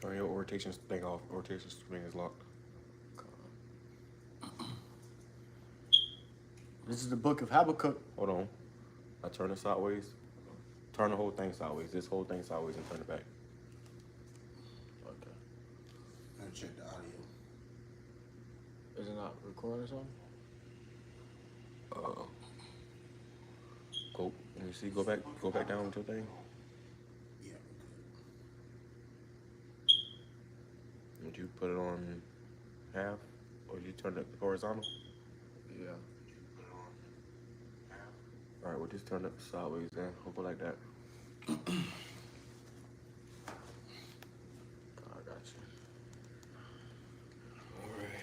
Turn your rotation thing off. Rotation string is locked. This is the book of Habakkuk. Hold on. I turn it sideways. Turn the whole thing sideways. This whole thing sideways and turn it back. Okay. Let me check the audio. Is it not recording or something? Go. Let me see. Go back down to your thing. Yeah. Would you put it on half, or you turn it horizontal? Yeah. All right, we'll just turn it sideways then. We'll go like that. I got you. All right.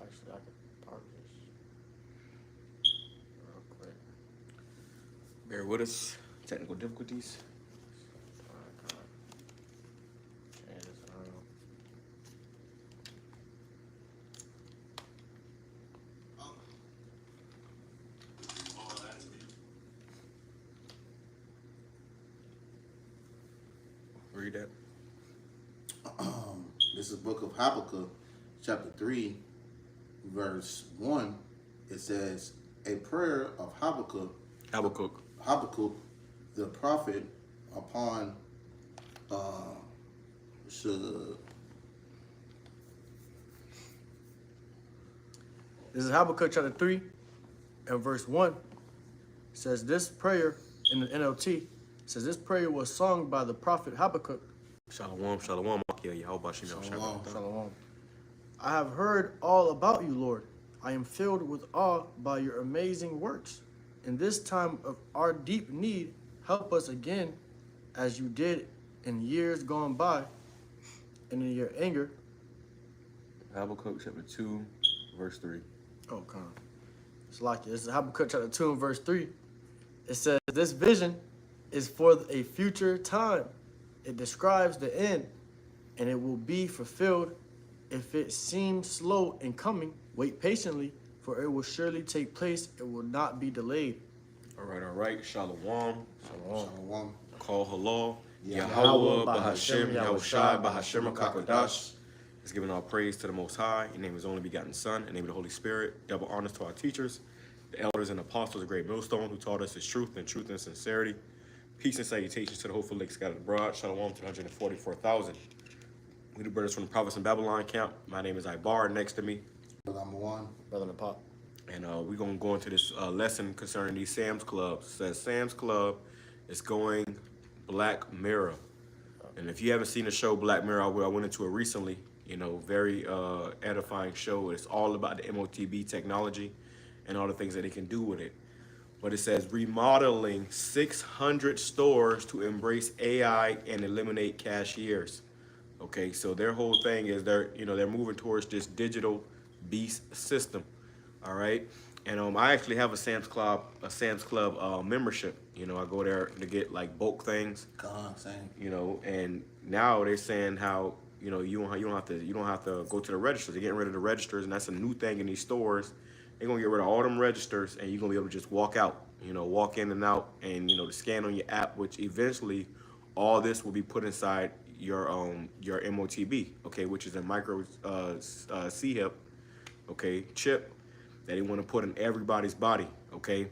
Actually, I can park this real quick. Bear with us. Technical difficulties. Change this around. Read that. This is the book of Habakkuk, chapter 3, verse 1. It says, a prayer of Habakkuk, the prophet, upon This is Habakkuk chapter 3 and verse 1. It says this prayer in the NLT says this prayer was sung by the prophet Habakkuk. Shalom, shalom. YAHAWASHI. Shalom. Shalom. I have heard all about you, Lord. I am filled with awe by your amazing works. In this time of our deep need, help us again as you did in years gone by and in your anger. Habakkuk chapter 2, verse 3. Oh, come on. It's like it. This is Habakkuk chapter 2 and verse 3. It says, this vision is for a future time. It describes the end, and it will be fulfilled. If it seems slow in coming, wait patiently, for it will surely take place. It will not be delayed. All right. Shalom. Shalom. Call halal. Yahawah, YAHAWAH, BAHASHAM, Yahawashi, BAHASHAM, QADASH. It's giving all praise to the Most High. In the name of His only begotten Son, in the name of the Holy Spirit. Double honors to our teachers, the elders and apostles of Great Millstone, who taught us His truth and sincerity. Peace and salutations to the hopeful lake scattered abroad. Shalom to 144,000. We the brothers from the province in Babylon camp. My name is Ibar. Next to me. Brother number one. Brother in the pot. And we're going to go into this lesson concerning these Sam's Clubs. It says Sam's Club is going Black Mirror. And if you haven't seen the show Black Mirror, I went into it recently. You know, very edifying show. It's all about the MOTB technology and all the things that they can do with it. But it says remodeling 600 stores to embrace AI and eliminate cashiers. Okay, so their whole thing is they're moving towards this digital beast system. All right, and I actually have a Sam's Club membership. You know, I go there to get like bulk things. Same. You know, and now they're saying how you don't have to go to the registers. They're getting rid of the registers, and that's a new thing in these stores. They're gonna get rid of all them registers, and you're gonna be able to just walk out. You know, walk in and out, and to scan on your app, which eventually all this will be put inside your MOTB, okay, which is a micro C-hip, okay, chip that they want to put in everybody's body, okay,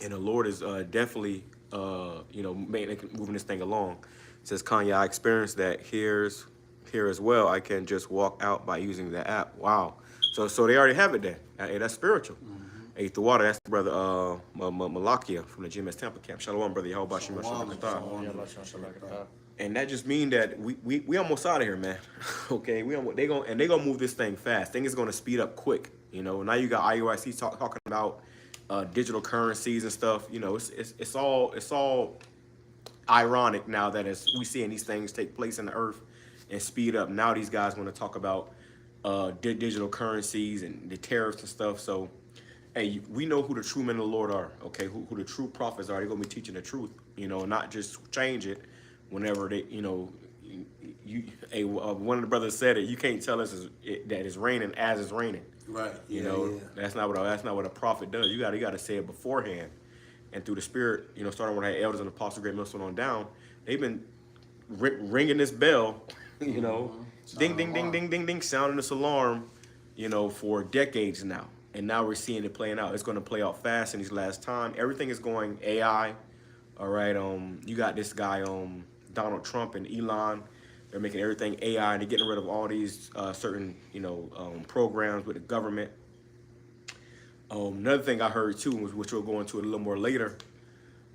and the Lord is definitely moving this thing along. It says, Kanye, I experienced that here as well. I can just walk out by using the app. Wow. So they already have it then. Hey, that's spiritual. Hey, the water, that's the brother Malakia from the GMS Tampa camp. Shalom, brother YAHAWASHI. And that just means that we almost out of here, man. Okay, they gonna move this thing fast. Thing is gonna speed up quick. Now you got IUIC talking about digital currencies and stuff. It's all ironic now that as we seeing these things take place in the earth and speed up. Now these guys want to talk about digital currencies and the tariffs and stuff. So, hey, we know who the true men of the Lord are. Okay, who the true prophets are. They're gonna be teaching the truth. Not just change it whenever they, one of the brothers said it. You can't tell us that it's raining as it's raining. Right. That's not what a prophet does. You gotta say it beforehand, and through the Spirit. Starting with our elders and apostles, Great Millstone on down, they've been ringing this bell, you know, ding, ding, ding, Alarm. ding, ding, ding, sounding this alarm, you know, for decades now. And now we're seeing it playing out. It's going to play out fast in these last time. Everything is going AI. All right. You got this guy, Donald Trump and Elon. They're making everything AI. They're getting rid of all these certain, you know, programs with the government. Another thing I heard too, which we'll go into a little more later.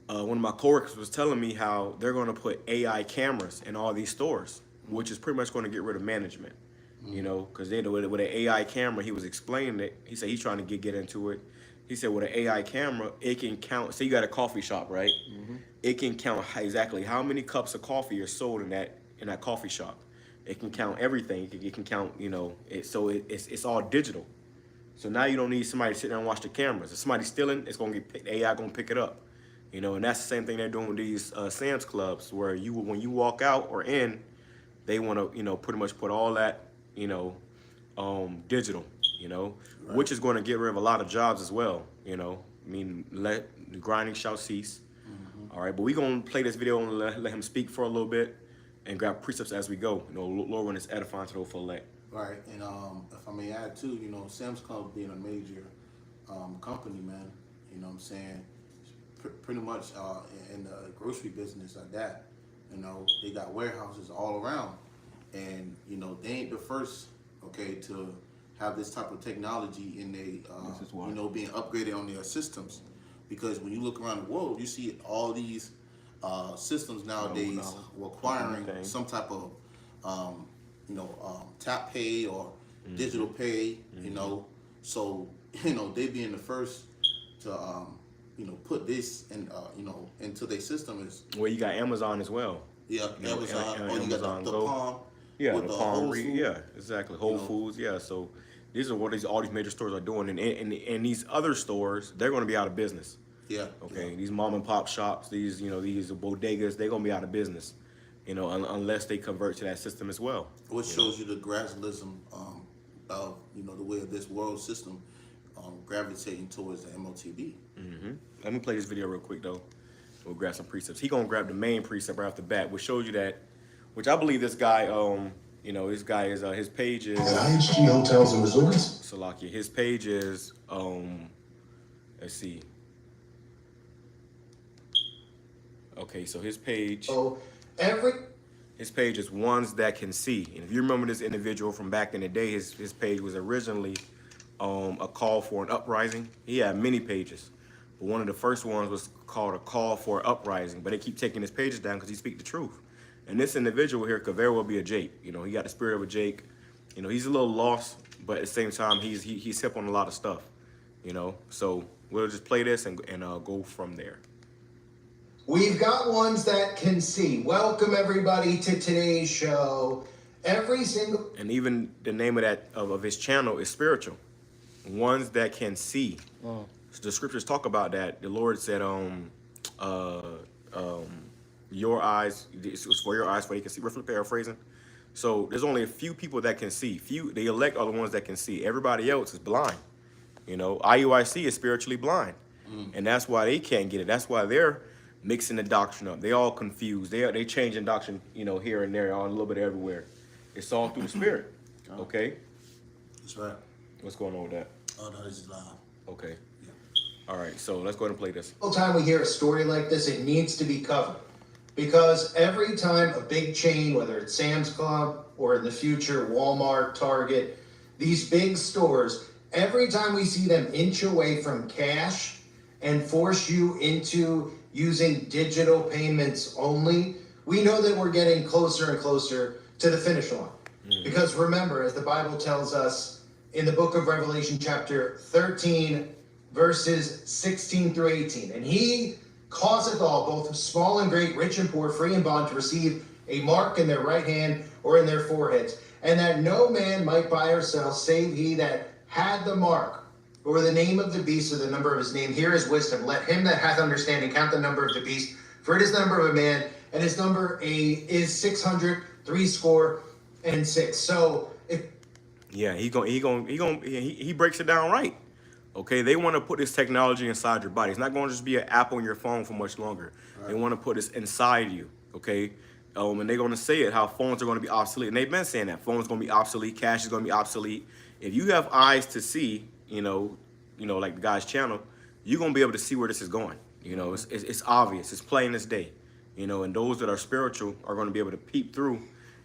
One of my coworkers was telling me how they're going to put AI cameras in all these stores, which is pretty much going to get rid of management. You know, because with an AI camera, he was explaining it. He said he's trying to get into it. He said with an AI camera, it can count. Say you got a coffee shop, right? It can count exactly how many cups of coffee are sold in that coffee shop. It can count everything. It can count, you know. It's all digital. So now you don't need somebody to sit there and watch the cameras. If somebody's stealing, it's gonna get AI gonna pick it up. You know, and that's the same thing they're doing with these Sam's Clubs, where when you walk out or in, they want to, you know, pretty much put all that, you know, digital, you know, right. Which is going to get rid of a lot of jobs as well, you know. I mean, the grinding shall cease. All right, but we're going to play this video and let him speak for a little bit and grab precepts as we go. You know, Lord, when it's edifying to the full elect. Right, and if I may add too, you know, Sam's Club being a major company, man, you know what I'm saying, pretty much in the grocery business like that, you know, they got warehouses all around, and you know, they ain't the first, okay, to have this type of technology in they, you know, being upgraded on their systems, because when you look around the world, you see all these systems nowadays requiring some type of you know, tap pay or digital pay, you know, so, you know, they being the first to, you know, put this in, you know, into their system is. Well, you got Amazon as well. Yeah, you know, Amazon, or you Amazon got the Palm. Yeah, with the Palm, Whole Foods, yeah, exactly, Whole Foods, yeah, so these are what all these major stores are doing, and these other stores, they're going to be out of business. Yeah. Okay, these mom and pop shops, these, you know, these bodegas, they're going to be out of business. You know, unless they convert to that system as well. Which shows you the gradualism of, you know, the way of this world system gravitating towards the MOTB. Let me play this video real quick, though. We'll grab some precepts. He going to grab the main precept right off the bat, which shows you that, which I believe this guy, you know, this guy is, his page is... At IHG Hotels and Resorts? Salakia. His page is, let's see. Okay, so his page... His page is Ones That Can See. And if you remember this individual from back in the day, his page was originally a call for an uprising. He had many pages. But one of the first ones was called a call for uprising. But they keep taking his pages down because he speaks the truth. And this individual here could very well be a Jake. You know, he got the spirit of a Jake. You know, he's a little lost, but at the same time, he's hip on a lot of stuff. You know, so we'll just play this and go from there. We've got Ones That Can See. Welcome everybody to today's show. Every single... And even the name of that of his channel is spiritual. Ones That Can See. So the scriptures talk about that. The Lord said, your eyes, it was for your eyes, for you can see. Roughly paraphrasing. So there's only a few people that can see. The elect are the ones that can see. Everybody else is blind. You know, IUIC is spiritually blind. And that's why they can't get it. That's why they're mixing the doctrine up. They all confused. They changing doctrine, you know, here and there, on a little bit everywhere. It's all through the spirit. Okay? That's right. What's going on with that? Oh, no, this is live. Okay. All right, so let's go ahead and play this. Every time we hear a story like this, it needs to be covered. Because every time a big chain, whether it's Sam's Club or in the future Walmart, Target, these big stores, every time we see them inch away from cash and force you into using digital payments only, we know that we're getting closer and closer to the finish line. Because remember, as the Bible tells us in the book of Revelation chapter 13, verses 16 through 18, and he causeth all, both small and great, rich and poor, free and bond, to receive a mark in their right hand or in their foreheads, and that no man might buy or sell save he that had the mark, or the name of the beast, or the number of his name. Here is wisdom. Let him that hath understanding count the number of the beast, for it is the number of a man, and his number is 666. So if he breaks it down right. Okay, they want to put this technology inside your body. It's not going to just be an app on your phone for much longer. Right. They want to put this inside you. Okay, And they're going to say it, how phones are going to be obsolete. And they've been saying that. Phones going to be obsolete. Cash is going to be obsolete. If you have eyes to see, like the guy's channel, you're going to be able to see where this is going. It's obvious. It's plain as day. And those that are spiritual are going to be able to peep through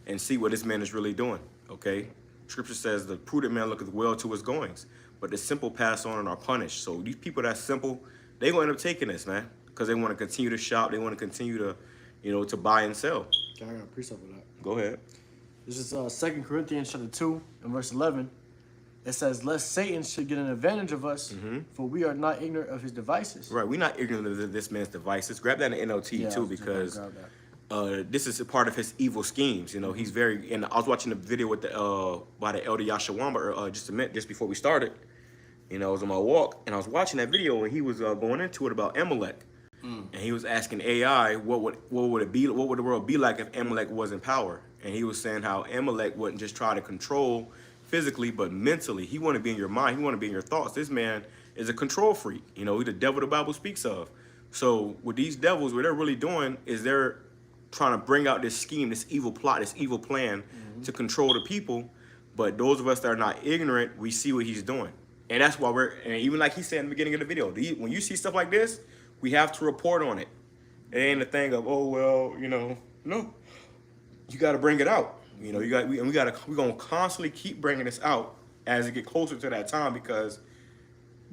and see what this man is really doing, okay? Scripture says the prudent man looketh well to his goings, but the simple pass on and are punished. So these people that's simple, they going to end up taking this, man, because they want to continue to shop. They want to continue to, to buy and sell. Okay, I got a precept for that. Go ahead. This is 2 Corinthians chapter 2 and verse 11. It says, lest Satan should get an advantage of us, for we are not ignorant of his devices. Right, we're not ignorant of this man's devices. Grab that in NLT too, because this is a part of his evil schemes. He's very. And I was watching a video with by the elder Yahawadah just before we started. I was on my walk and I was watching that video and he was going into it about Amalek, and he was asking AI what would it be, what would the world be like if Amalek was in power, and he was saying how Amalek wouldn't just try to control physically but mentally. He want to be in your mind. He want to be in your thoughts. This man is a control freak. He's the devil the Bible speaks of. So with these devils, what they're really doing is they're trying to bring out this scheme, this evil plot, this evil plan to control the people. But those of us that are not ignorant, we see what he's doing. And that's why and even like he said in the beginning of the video, when you see stuff like this, we have to report on it. It ain't a thing of, oh, well, no, you got to bring it out. We're gonna constantly keep bringing this out as it get closer to that time, because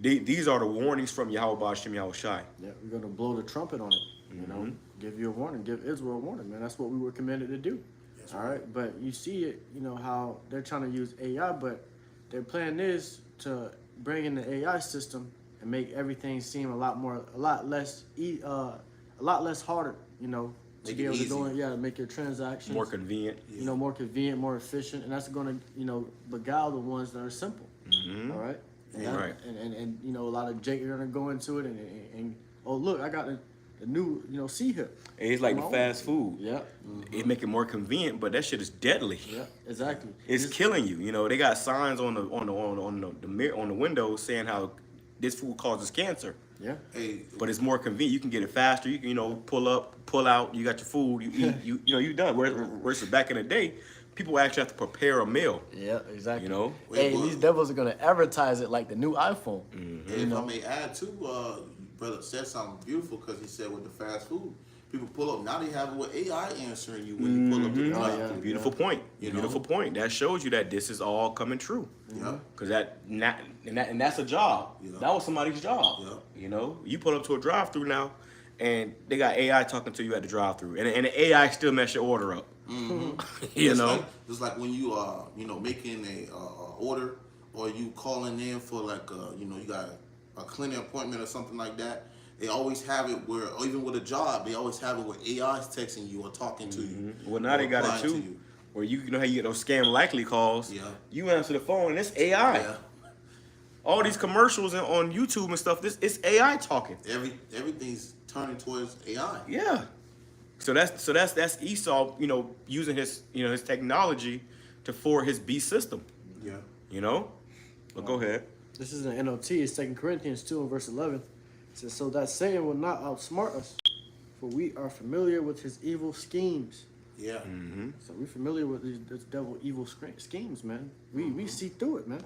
these are the warnings from Yahweh BAHASHAM YAHAWASHI. Yeah, we're gonna blow the trumpet on it. Give you a warning, give Israel a warning, man. That's what we were commanded to do. Yes, all right, but you see it, how they're trying to use AI, but their plan is to bring in the AI system and make everything seem a lot less harder, to be able to go in, to make your transactions more convenient, more convenient, more efficient, and that's going to, beguile the ones that are simple. All right, and a lot of Jake are going to go into it, and oh look, I got the new C hip. It's like the fast food. Yeah, it make it more convenient, but that shit is deadly. Yeah, exactly. It's killing you. They got signs on the windows saying how this food causes cancer. Yeah. But it's more convenient. You can get it faster. You can, pull up, pull out. You got your food. You eat. You done. Whereas back in the day, people actually have to prepare a meal. Yeah, exactly. These devils are gonna advertise it like the new iPhone. If I may add too, brother said something beautiful, because he said with the fast food, people pull up now. They have it with AI answering you when you pull up to the drive-thru. Beautiful point. Beautiful point. That shows you that this is all coming true. Yeah. Because that's a job. Yeah. That was somebody's job. Yeah. You pull up to a drive-through now, and they got AI talking to you at the drive-through, and the AI still mess your order up. It's like when you are making a order, or you calling in for like you got a clinic appointment or something like that. They always have it where, or even with a job, they always have it where AI is texting you or talking to you. Well, now they got it too, where you know how you get those scam likely calls. Yeah. You answer the phone and it's AI. Yeah. All these commercials on YouTube and stuff, it's AI talking. Everything's turning towards AI. Yeah. So that's Esau, using his his technology for his beast system. Yeah. But go ahead. This is an NLT. It's 2 Corinthians 2 and verse 11. It says, so that Satan will not outsmart us, for we are familiar with his evil schemes. Yeah. So we're familiar with this devil evil schemes, man. We see through it, man.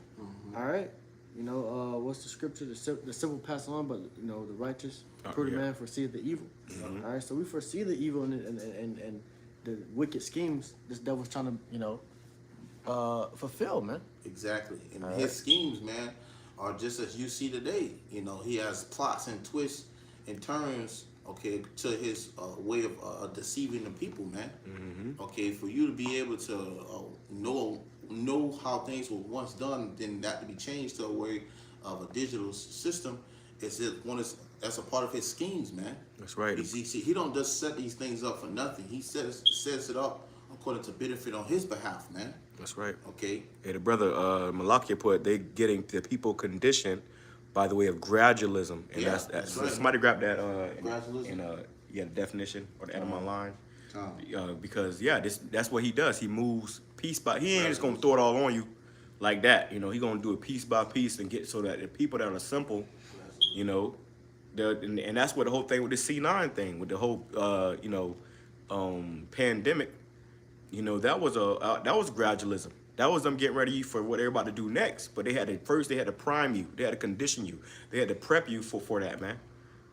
All right. What's the scripture? The simple pass on, but the righteous, prudent man foreseeth the evil. All right. So we foresee the evil and the wicked schemes this devil's trying to fulfill, man. Exactly. And his schemes, man, are just as you see today. He has plots and twists and turns, to his way of deceiving the people, man. Okay, for you to be able to know how things were once done, then that to be changed to a way of a digital system, that's a part of his schemes, man. That's right. He don't just set these things up for nothing. He sets it up according to benefit on his behalf, man. That's right. Okay. Hey, the brother Malakia put, they getting the people conditioned by the way of gradualism, and that's right. Somebody grab that gradualism. The definition or the end of my line, because that's what he does. He moves piece by. He ain't just gonna throw it all on you like that. He gonna do it piece by piece and get so that the people that are simple, and that's what the whole thing with the C9 thing, with the whole pandemic, you know, that was gradualism. That was them getting ready for what they're about to do next. But they had to prime you. They had to condition you. They had to prep you for that, man.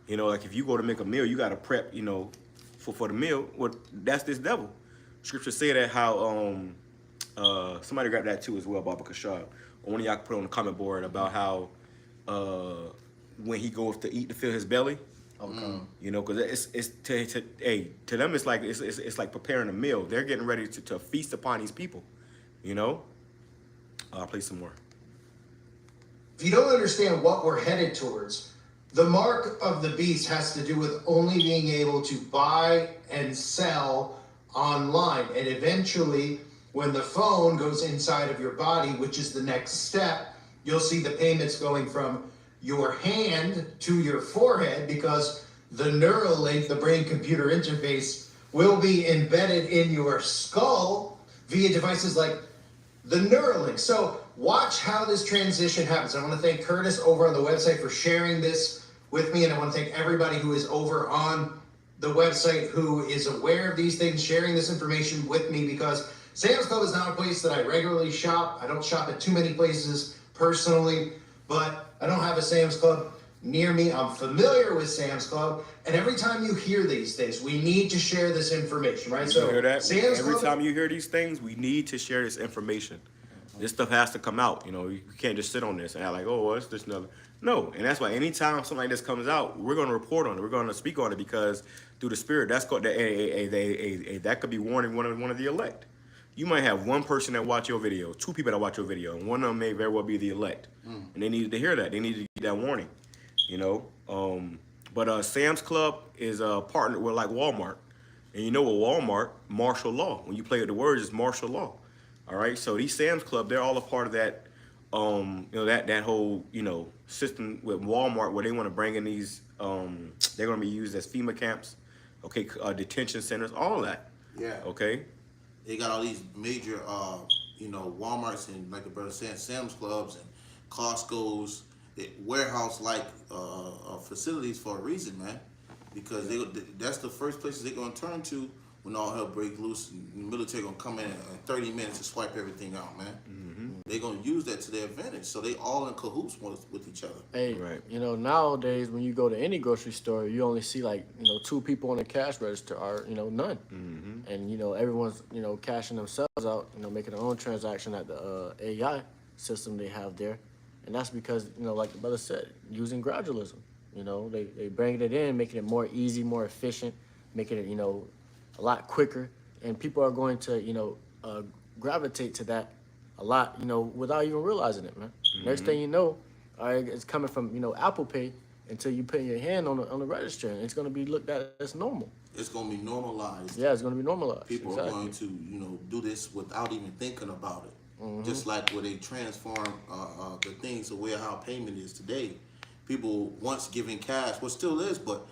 You know, like if you go to make a meal, you got to prep, you know, for the meal. Well, that's this devil. Scripture say that how somebody grabbed that too as well, Baba Kashab. One of y'all can put on the comment board about how when he goes to eat to fill his belly. You know, because it's to them it's like preparing a meal. They're getting ready to feast upon these people. You know, I'll play some more. If you don't understand what we're headed towards, the mark of the beast has to do with only being able to buy and sell online. And eventually, when the phone goes inside of your body, which is the next step, you'll see the payments going from your hand to your forehead, because the neural link, the brain-computer interface, will be embedded in your skull via devices like the Neuralink. So watch how this transition happens. I want to thank Curtis over on the website for sharing this with me, and I want to thank everybody who is over on the website who is aware of these things, sharing this information with me, because Sam's Club is not a place that I regularly shop. I don't shop at too many places personally, but I don't have a Sam's Club near me. I'm familiar with Sam's Club, and every time you hear these things, we need to share this information, right? You hear that? Sam's Every Club, time you hear these things, we need to share this information. This stuff has to come out. You know, you can't just sit on this and act like, oh, well, it's just another. No, and that's why anytime something like this comes out, we're going to report on it. We're going to speak on it, because through the Spirit, that's called that could be warning one of the elect. You might have one person that watch your video, two people that watch your video, and one of them may very well be the elect, and they needed to hear that. They needed to get that warning. You know, but Sam's Club is partnered with like Walmart, and you know what Walmart, martial law. When you play with the words, it's martial law. All right, so these Sam's Club, they're all a part of that, you know, that whole, you know, system with Walmart, where they want to bring in these, they're going to be used as FEMA camps, okay, detention centers, all of that. Yeah. Okay. They got all these major, you know, Walmarts and, like the brother said, Sam's Clubs and Costco's, warehouse-like facilities for a reason, man. Because that's the first places they're going to turn to when all hell breaks loose, and the military going to come in 30 minutes to swipe everything out, man. They're going to use that to their advantage. So they all in cahoots with each other. Hey, Right. you know, nowadays when you go to any grocery store, you only see like, you know, 2 people on the cash register, or, you know, none. And, you know, everyone's, you know, cashing themselves out, you know, making their own transaction at the AI system they have there. And that's because, you know, like the brother said, using gradualism. You know, they bring it in, making it more easy, more efficient, making it, you know, a lot quicker. And people are going to, you know, gravitate to that a lot, you know, without even realizing it, man. Next thing you know, all right, it's coming from, you know, Apple Pay until you put your hand on the register, and it's going to be looked at as normal. It's going to be normalized. Yeah, it's going to be normalized. People are going to, you know, do this without even thinking about it. Just like where they transform the things the way how payment is today. People once giving cash, well, still is, but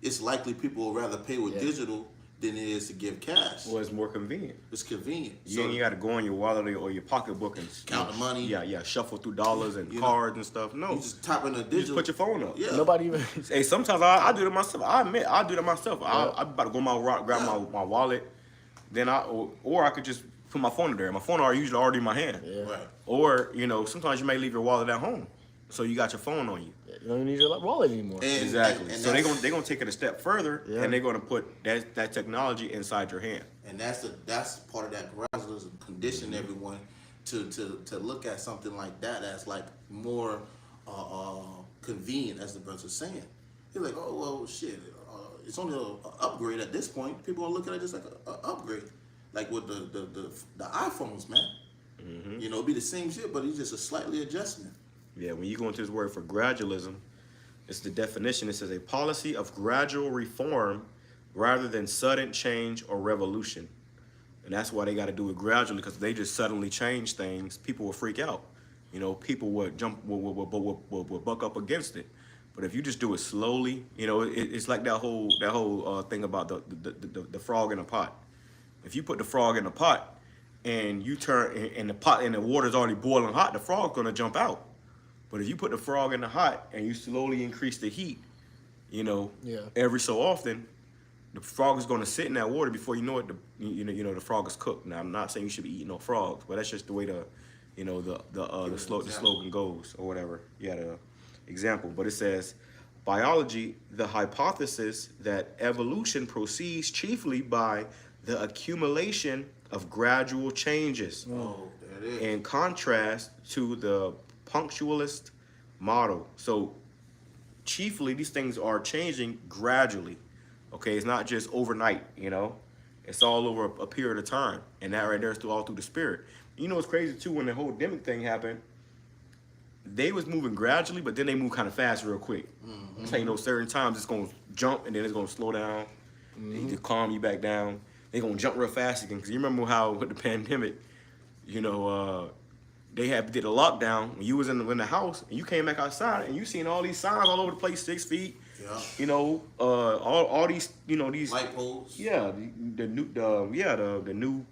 it's likely people will rather pay with digital than it is to give cash. Well, it's more convenient. It's convenient. You got to go in your wallet or your pocketbook and Count the money. Yeah, shuffle through dollars and cards and stuff. No, You just tap in a digital. you just put your phone up. Yeah. Nobody even. Hey, sometimes I do it myself. I admit I do that myself. I'm about to go grab my wallet, then or I could just put my phone in there. My phone are usually already in my hand. Yeah. Right. Or, you know, sometimes you may leave your wallet at home, so you got your phone on you. You don't even need your wallet anymore. Exactly. And So they're gonna take it a step further, Yeah. and they're gonna put that technology inside your hand. And that's part of that gradualism, condition everyone to look at something like that as like more convenient, as the brother's saying. You're like, oh well, shit, it's only an upgrade at this point. People are looking at it just like an upgrade, like with the iPhones, man. You know, it'd be the same shit, but it's just a slightly adjustment. Yeah, when you go into this word for gradualism, it's the definition. It says a policy of gradual reform rather than sudden change or revolution. And that's why they got to do it gradually, because if they just suddenly change things, people will freak out. You know, people would will buck up against it. But if you just do it slowly, you know, it's like that whole thing about the frog in a pot. If you put the frog in a pot and you turn and the pot and the water's already boiling hot, the frog's gonna jump out. But if you put the frog in the hot and you slowly increase the heat, you know, every so often, the frog is going to sit in that water before you know it. The frog is cooked. Now I'm not saying you should be eating no frogs, but that's just the way the slogan goes or whatever. Yeah, the example. But it says, biology, the hypothesis that evolution proceeds chiefly by the accumulation of gradual changes. Oh, there it is. In contrast to the punctualist model. So chiefly these things are changing gradually. Okay, it's not just overnight, It's all over a period of time. And that right there is all through the spirit. You know what's crazy too, when the whole demic thing happened, they was moving gradually, but then they moved kind of fast real quick. It's like, certain times it's gonna jump and then it's gonna slow down. They calm you back down. They're gonna jump real fast again. Cause you remember how with the pandemic, they did a lockdown when you was in the house and you came back outside and you seen all these signs all over the place, 6 feet. Yeah. All these, these light poles. Yeah, the new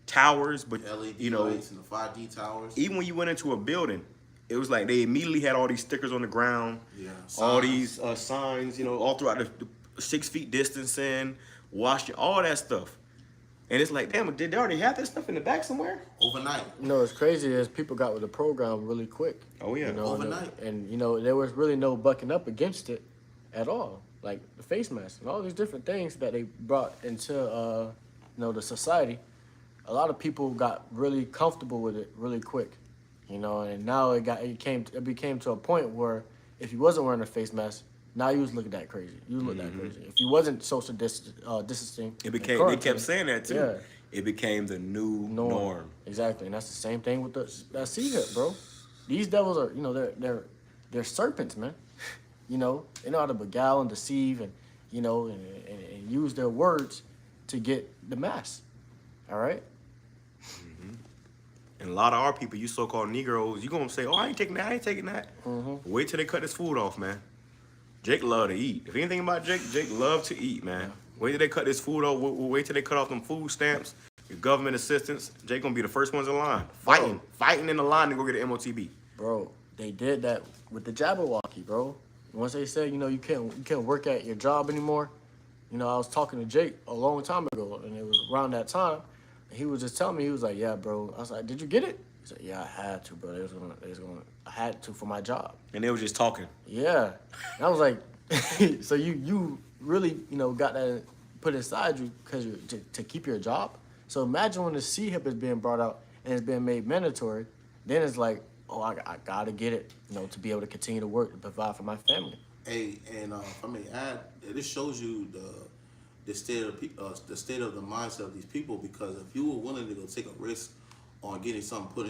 towers, but LED lights and the 5D towers. even when you went into a building, it was like they immediately had all these stickers on the ground. Yeah. All these signs, all throughout the 6 feet distancing, all that stuff. And it's like, damn, did they already have this stuff in the back somewhere? Overnight. What's crazy is people got with the program really quick. Oh yeah. Overnight. And there was really no bucking up against it at all. Like the face mask and all these different things that they brought into the society. A lot of people got really comfortable with it really quick. And now it became to a point where if you wasn't wearing a face mask, now you was looking that crazy. You look that crazy. If you wasn't social distancing, they kept saying that too. Yeah. It became the new norm. Exactly, and that's the same thing with that sea hip, bro. These devils are, they're serpents, man. They know how to beguile and deceive and and use their words to get the mass. All right. And a lot of our people, you so-called Negroes, you gonna say, "Oh, I ain't taking that." Wait till they cut this food off, man. Jake love to eat. If anything about Jake love to eat, man. Wait till they cut this food off. Wait till they cut off them food stamps, your government assistance. Jake gonna be the first ones in line, fighting in the line to go get an MOTB. Bro, they did that with the Jabberwocky, bro. Once they said, you can't work at your job anymore. I was talking to Jake a long time ago, and it was around that time. And he was just telling me, he was like, "Yeah, bro." I was like, "Did you get it?" He said, "Yeah, I had to, bro. I had to for my job." And they was just talking. Yeah. And I was like, so you really, got that put inside you because to keep your job. So imagine when the C-hip is being brought out and it's being made mandatory, then it's like, oh, I gotta get it, to be able to continue to work to provide for my family. Hey, and if I may add, this shows you the state of the mindset of these people, because if you were willing to go take a risk on getting something put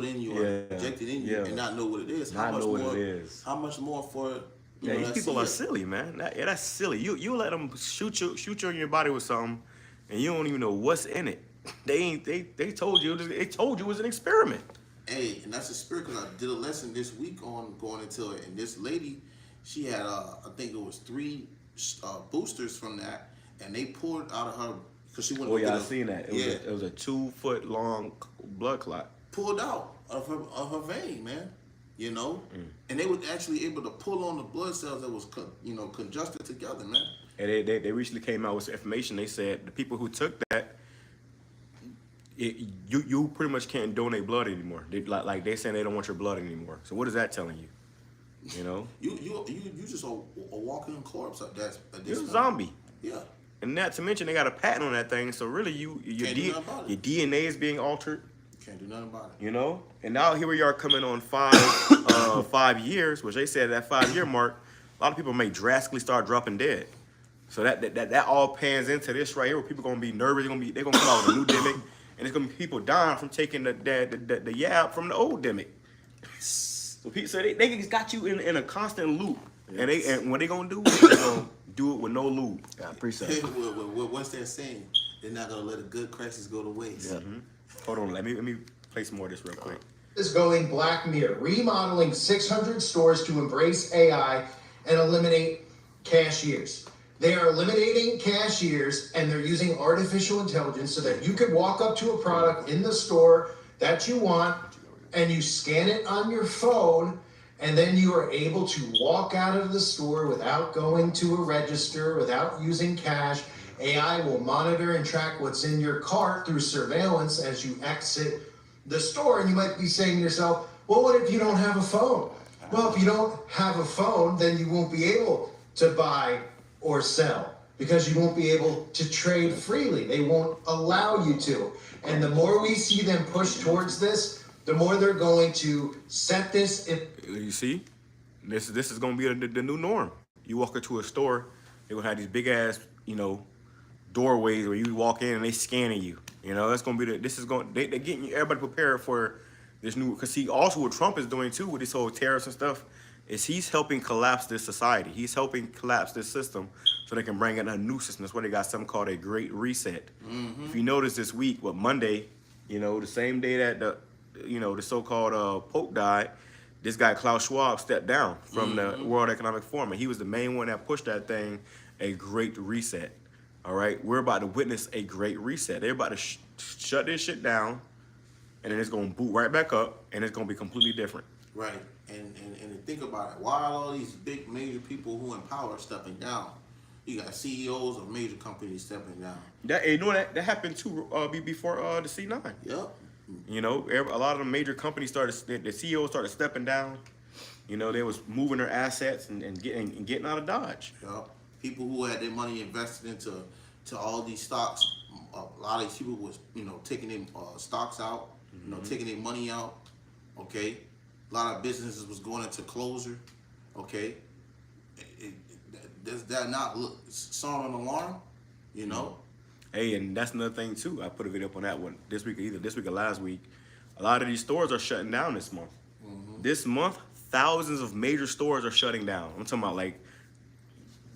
in you or injected in you and not know what it is, how much more for these people are silly, man. That's silly. You let them shoot you in your body with something, and you don't even know what's in it. They told you it was an experiment. Hey, and that's a spirit, because I did a lesson this week on going into it, and this lady, she had I think it was 3 boosters from that, and they poured out of her because she went. Oh yeah, I seen that. It was a 2 foot long blood clot pulled out of her vein, man. And they were actually able to pull on the blood cells that was congested together, man. And they recently came out with some information. They said the people who took that, you pretty much can't donate blood anymore. They saying they don't want your blood anymore. So what is that telling you? You just a walking corpse at this You're a zombie. Yeah. And not to mention they got a patent on that thing. So really your DNA is being altered. You can't do nothing about it. And now here we are coming on 5 years, which they said that 5-year mark, a lot of people may drastically start dropping dead. So that all pans into this right here, where people gonna be nervous. They're gonna come out with a new demic, and it's gonna be people dying from taking the yab from the old demic. So they just got you in a constant loop, and what they gonna do? They're gonna do it with no lube. Yeah, I appreciate it. What's that saying? They're not gonna let a good crisis go to waste. Yeah. Hold on, let me play some more of this real quick. Is going Black Mirror, remodeling 600 stores to embrace AI and eliminate cashiers. They are eliminating cashiers, and they're using artificial intelligence so that you can walk up to a product in the store that you want, and you scan it on your phone, And then you are able to walk out of the store without going to a register, without using cash. AI will monitor and track what's in your cart through surveillance as you exit the store. And you might be saying to yourself, well, what if you don't have a phone? Well, if you don't have a phone, then you won't be able to buy or sell because you won't be able to trade freely. They won't allow you to. And the more we see them push towards this, the more they're going to set this. You see, this is going to be the new norm. You walk into a store, they will have these big ass, doorways where you walk in and they scanning you. That's going to be they're getting everybody prepared for this new, because see, also what Trump is doing too with this whole tariffs and stuff is he's helping collapse this society. He's helping collapse this system so they can bring in a new system. That's why they got something called a Great Reset. Mm-hmm. If you notice this week, Monday, the same day that the so-called Pope died, this guy Klaus Schwab stepped down from the World Economic Forum, and he was the main one that pushed that thing, a Great Reset. All right, we're about to witness a Great Reset. They're about to shut this shit down, and then it's gonna boot right back up, and it's gonna be completely different. Right, and think about it. Why are all these big major people who in power stepping down? You got CEOs of major companies stepping down. That happened too before the C9. Yep. A lot of the major companies the CEOs started stepping down. They was moving their assets and getting out of Dodge. Yep. People who had their money invested into all these stocks, a lot of these people was taking their stocks out, taking their money out. Okay, a lot of businesses was going into closure. Okay, does that not sound an alarm? Hey, and that's another thing too. I put a video up on that one this week, either this week or last week. A lot of these stores are shutting down this month. Mm-hmm. This month, thousands of major stores are shutting down. I'm talking about like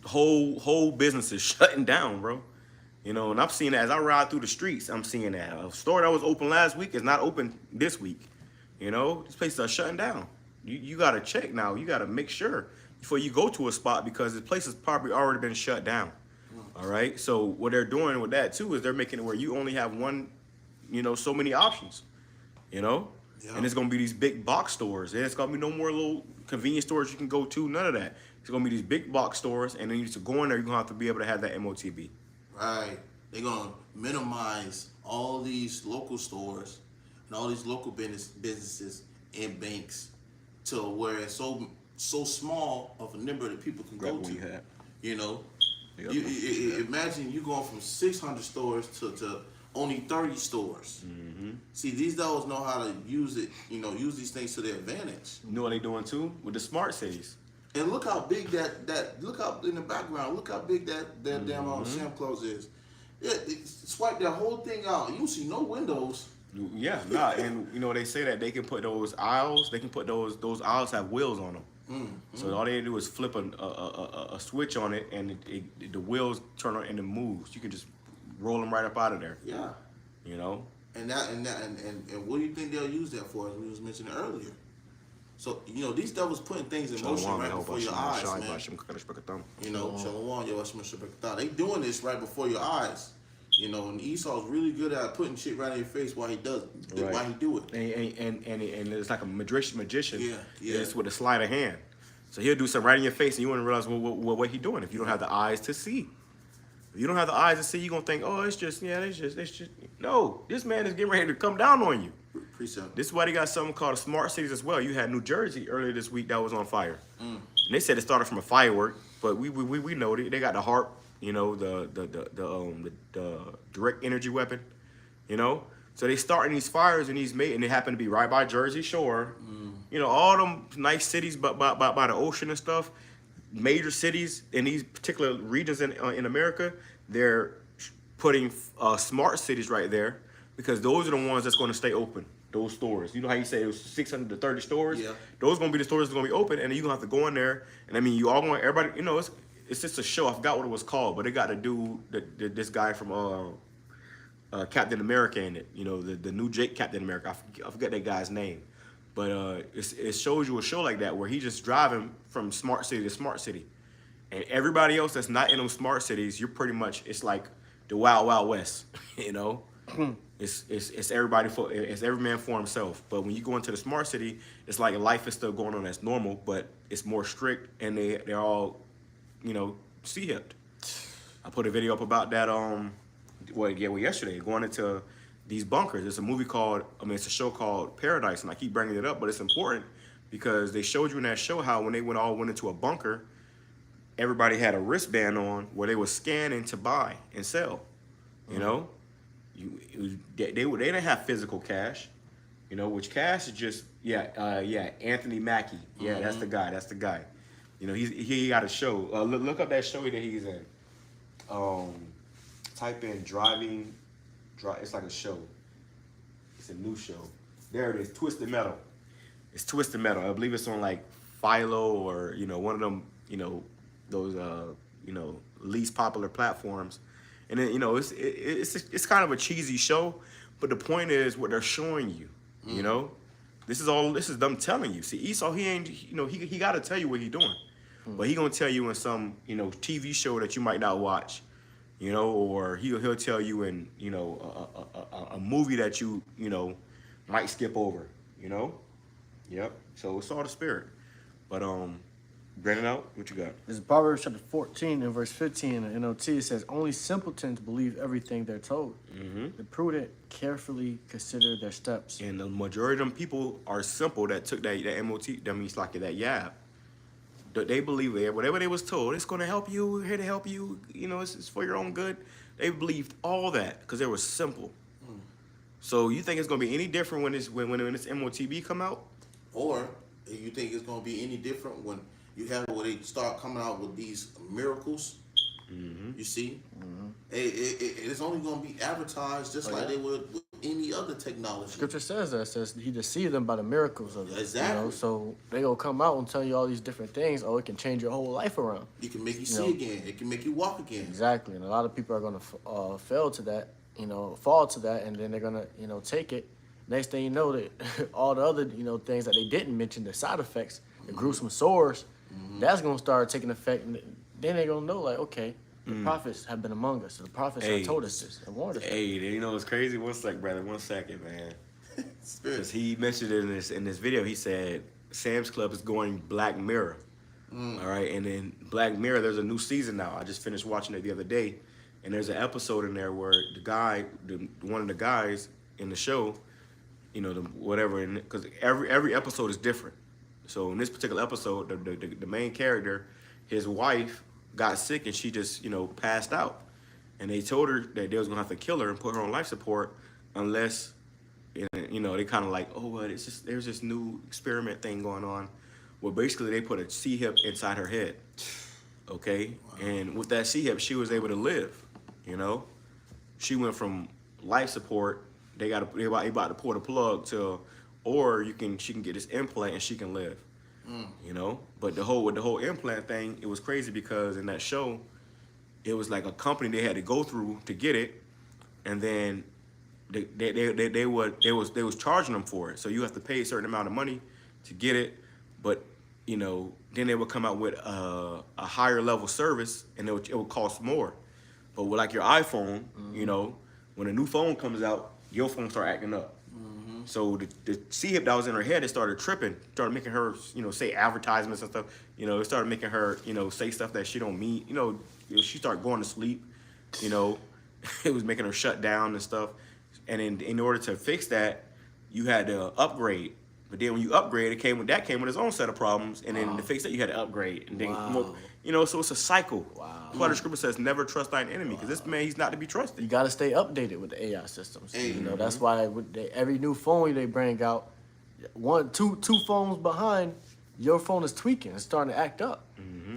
whole businesses shutting down, bro. And I'm seeing that as I ride through the streets. I'm seeing that a store that was open last week is not open this week. These places are shutting down. You got to check now. You got to make sure before you go to a spot because the place has probably already been shut down. All right. So what they're doing with that too is they're making it where you only have one, so many options, Yeah. And it's gonna be these big box stores. And it's gonna be no more little convenience stores you can go to. None of that. It's gonna be these big box stores, and then you to go in there, you're gonna have to be able to have that MOTB. Right. They're gonna minimize all these local stores and all these local businesses and banks to where it's so small of a number that people can go to. Imagine you going from 600 stores to only 30 stores. Mm-hmm. See, these dogs know how to use it, use these things to their advantage. You know what they're doing too? With the smart cities. And look how big that look how in the background, look how big that damn Sam Close is. Yeah, swipe that whole thing out. You don't see no windows. Yeah, nah, and they say that they can put those aisles, those aisles have wheels on them. Mm-hmm. So all they do is flip a switch on it, and the wheels turn on and it moves. You can just roll them right up out of there. Yeah. And what do you think they'll use that for? As we was mentioning earlier. So these devils putting things in motion right before your eyes, man. They doing this right before your eyes. And Esau's really good at putting shit right in your face while he does it, right. While he do it. And it's like a magician. Yeah. It's with a sleight of hand. So he'll do something right in your face, and you wouldn't realize what he's doing if you don't have the eyes to see. If you don't have the eyes to see, you're gonna think, oh, it's just. No, this man is getting ready to come down on you. Precept. This is why they got something called smart cities as well. You had New Jersey earlier this week that was on fire, and they said it started from a firework, but we know they got the HARP, the direct energy weapon, So they starting these fires and they happen to be right by Jersey Shore, all them nice cities, but by the ocean and stuff. Major cities in these particular regions in America, they're putting smart cities right there because those are the ones that's going to stay open. Those stores, how you say it was 600 to 30 stores. Yeah. Those are going to be the stores that's going to be open, and then you're going to have to go in there. And you all want everybody. It's just a show. I forgot what it was called, but they got to do this guy from Captain America in it. The new Jake Captain America. I forget that guy's name. But it shows you a show like that where he's just driving from smart city to smart city. And everybody else that's not in those smart cities, you're pretty much, it's like the Wild Wild West, It's it's everybody it's every man for himself. But when you go into the smart city, it's like life is still going on as normal, but it's more strict, and they're all, C-hipped. I put a video up about that yesterday, going into these bunkers. It's a show called Paradise, and I keep bringing it up, but it's important because they showed you in that show how when they all went into a bunker, everybody had a wristband on where they were scanning to buy and sell. They didn't have physical cash, which cash is just Anthony Mackie. Yeah, that's the guy. He got a show. Look up that show that he's in. Type in driving. It's like a show. It's a new show. There it is, Twisted Metal. It's Twisted Metal. I believe it's on like Philo or one of them those least popular platforms. And then it's kind of a cheesy show, but the point is what they're showing you. This is them telling you. See, Esau, he got to tell you what he's doing, but he gonna tell you in some TV show that you might not watch, or he'll tell you in a movie that you might skip over. Yep. So it's all the spirit, but Brandon out, what you got? This is Proverbs chapter 14 and verse 15 in the NOT. It says, only simpletons believe everything they're told. The prudent carefully consider their steps. And the majority of them people are simple that took that MOT, that means like that yab. They believe it. Whatever they was told, it's going to help you, here to help you, it's for your own good. They believed all that because they were simple. So you think it's going to be any different when this MOTB come out? Or you think it's going to be any different when you have where they start coming out with these miracles? You see, it's only going to be advertised just like they would with any other technology. Scripture says that. It says he deceived them by the miracles of it. Exactly. So they gonna come out and tell you all these different things. Oh, it can change your whole life around. It can make you see again. It can make you walk again. Exactly. And a lot of people are gonna fall to that, and then they're gonna, take it. Next thing you know, that all the other, things that they didn't mention, the side effects, the gruesome sores, that's gonna start taking effect. And then they're gonna know, like, okay, the prophets have been among us. So the prophets have told us this and warned us. Hey, what's crazy? One sec, brother. 1 second, man. Because he mentioned it in this video. He said Sam's Club is going Black Mirror. All right, and then Black Mirror, there's a new season now. I just finished watching it the other day, and there's an episode in there where one of the guys in the show, because every episode is different. So in this particular episode, the main character, his wife got sick and she just, passed out. And they told her that they was gonna have to kill her and put her on life support unless, they kind of like, there's this new experiment thing going on. Well, basically they put a C-hip inside her head, okay? Wow. And with that C-hip, she was able to live, She went from life support, they about to pull the plug she can get this implant and she can live. But with the whole implant thing, it was crazy because in that show, it was like a company they had to go through to get it, and then they was charging them for it. So you have to pay a certain amount of money to get it, but then they would come out with a higher level service, and it would cost more. But with like your iPhone, when a new phone comes out, your phone start acting up. So the C-hip that was in her head, it started tripping, started making her, say advertisements and stuff. It started making her, say stuff that she don't mean. She started going to sleep. It was making her shut down and stuff. And in order to fix that, you had to upgrade. But then when you upgrade, it came with its own set of problems. And then to fix that, you had to upgrade. And then, so it's a cycle. Wow. That's why the scripture says, never trust thine enemy, because this man, he's not to be trusted. You got to stay updated with the AI systems. That's why every new phone they bring out, two phones behind, your phone is tweaking. It's starting to act up.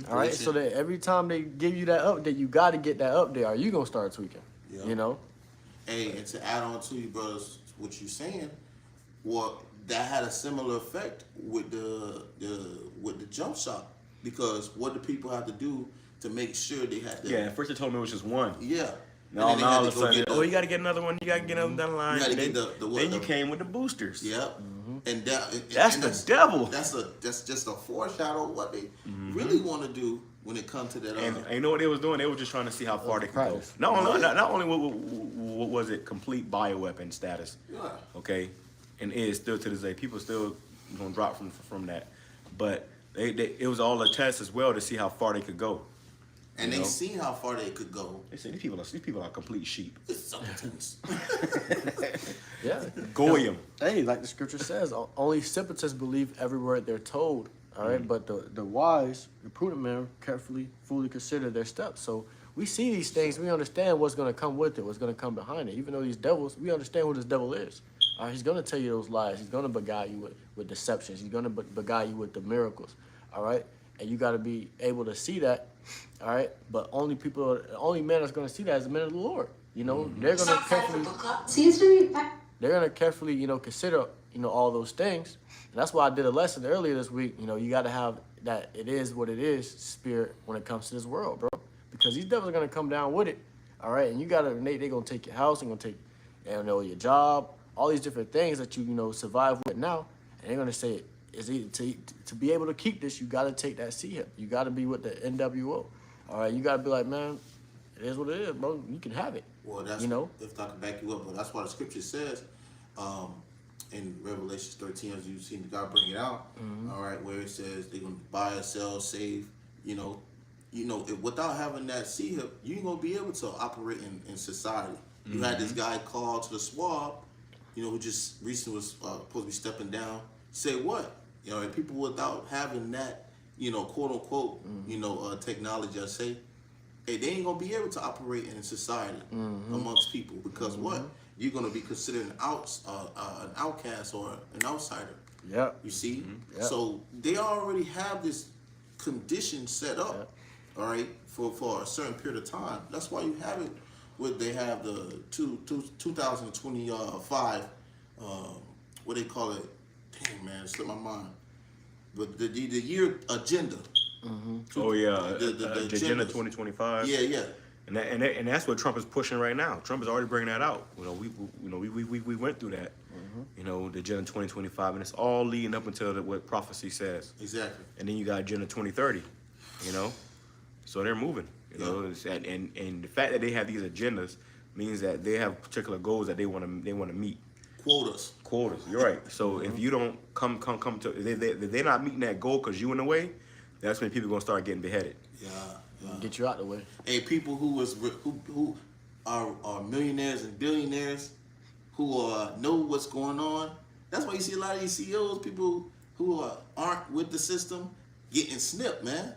All right? So that every time they give you that update, you got to get that update, or you going to start tweaking. Yep. Hey, and to add on to you, brothers, what you're saying, that had a similar effect with the jump shop, because what do people have to do to make sure they had to? Yeah, at first they told me it was just one. Yeah. Now all of a sudden, you got to get another one. You got to get another down the line. You got to get then you came with the boosters. Yep. And that's the devil. That's just a foreshadow of what they really want to do when it comes to that. And you know what they was doing? They were just trying to see how far they could go. practice. Not only was it complete bioweapon status, Yeah. okay, and it is still to this day. People still gonna drop from that, but it was all a test as well to see how far they could go. And You they know? see how far they could go. They said these people are complete sheep. It's simpletons. Yeah. Goyim. Hey, like the scripture says, only simpletons believe every word they're told. All right, but the wise, the prudent man, carefully, fully consider their steps. So we see these things, we understand what's going to come with it, what's going to come behind it. Even though these devils, we understand who this devil is. All right, he's going to tell you those lies. He's going to beguile you with deceptions. He's going to beguile you with the miracles. All right, and you got to be able to see that. All right, but only man that's going to see that is the man of the Lord. You know, they're going to carefully. Seems to be. They're gonna carefully, consider, all those things. And that's why I did a lesson earlier this week. You got to have that it is what it is spirit when it comes to this world, bro. Because these devils are gonna come down with it, all right. And you gotta, they're gonna take your house, they're gonna take, your job, all these different things that you survive with now. And they're gonna say, to be able to keep this, you gotta take that C-hip. You gotta be with the NWO, all right. You gotta be like, man, it is what it is, bro. You can have it. Well, that's if I can back you up, but that's why the scripture says in Revelation 13, as you've seen God bring it out, all right, where it says they're gonna buy, sell, save, without having that C-hip, you ain't gonna be able to operate in society. You had this guy called to the swab, who just recently was supposed to be stepping down. Say what? And people without having that, quote unquote, technology, I say, hey, they ain't gonna be able to operate in society amongst people because what? You're gonna be considered an outcast or an outsider. Yeah. You see? Yep. So they already have this condition set up, all right, for a certain period of time. That's why you have it. They have the 2025, what they call it? Damn, man, it slipped my mind. But the year agenda. Oh yeah, the Agenda 2025. Yeah. And that's what Trump is pushing right now. Trump is already bringing that out. We went through that. The Agenda 2025, and it's all leading up until what prophecy says. Exactly. And then you got Agenda 2030. So they're moving. And the fact that they have these agendas means that they have particular goals that they want to meet. Quotas. You're right. So if you don't come to, they're not meeting that goal because you in the way. That's when people gonna start getting beheaded. Yeah. Get you out the way. Hey, people who are millionaires and billionaires who know what's going on. That's why you see a lot of these CEOs, people who aren't with the system, getting snipped, man.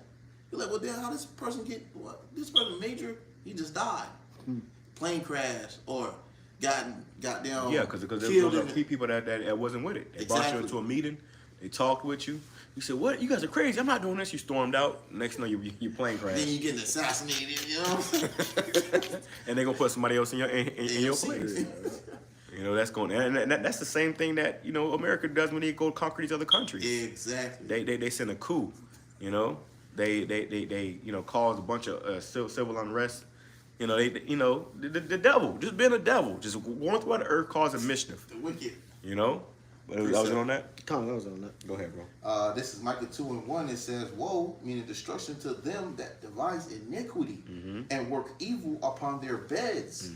You're like, well, damn, how this person get what? This person major, he just died, plane crash, or got down. Yeah, because there's people that wasn't with it. They brought you into a meeting, they talked with you. You said, what? You guys are crazy. I'm not doing this. You stormed out. Next thing you know, your plane crashed. Then you getting assassinated, And they're going to put somebody else in your place. That's going, and that's the same thing that, America does when they go conquer these other countries. Exactly. They send a coup, They cause a bunch of civil unrest. The devil, just being a devil, just going throughout the earth causing mischief. The wicked. I was on that? I was on that. Go ahead, bro. This is Micah 2:1. It says, woe, meaning destruction to them that devise iniquity and work evil upon their beds.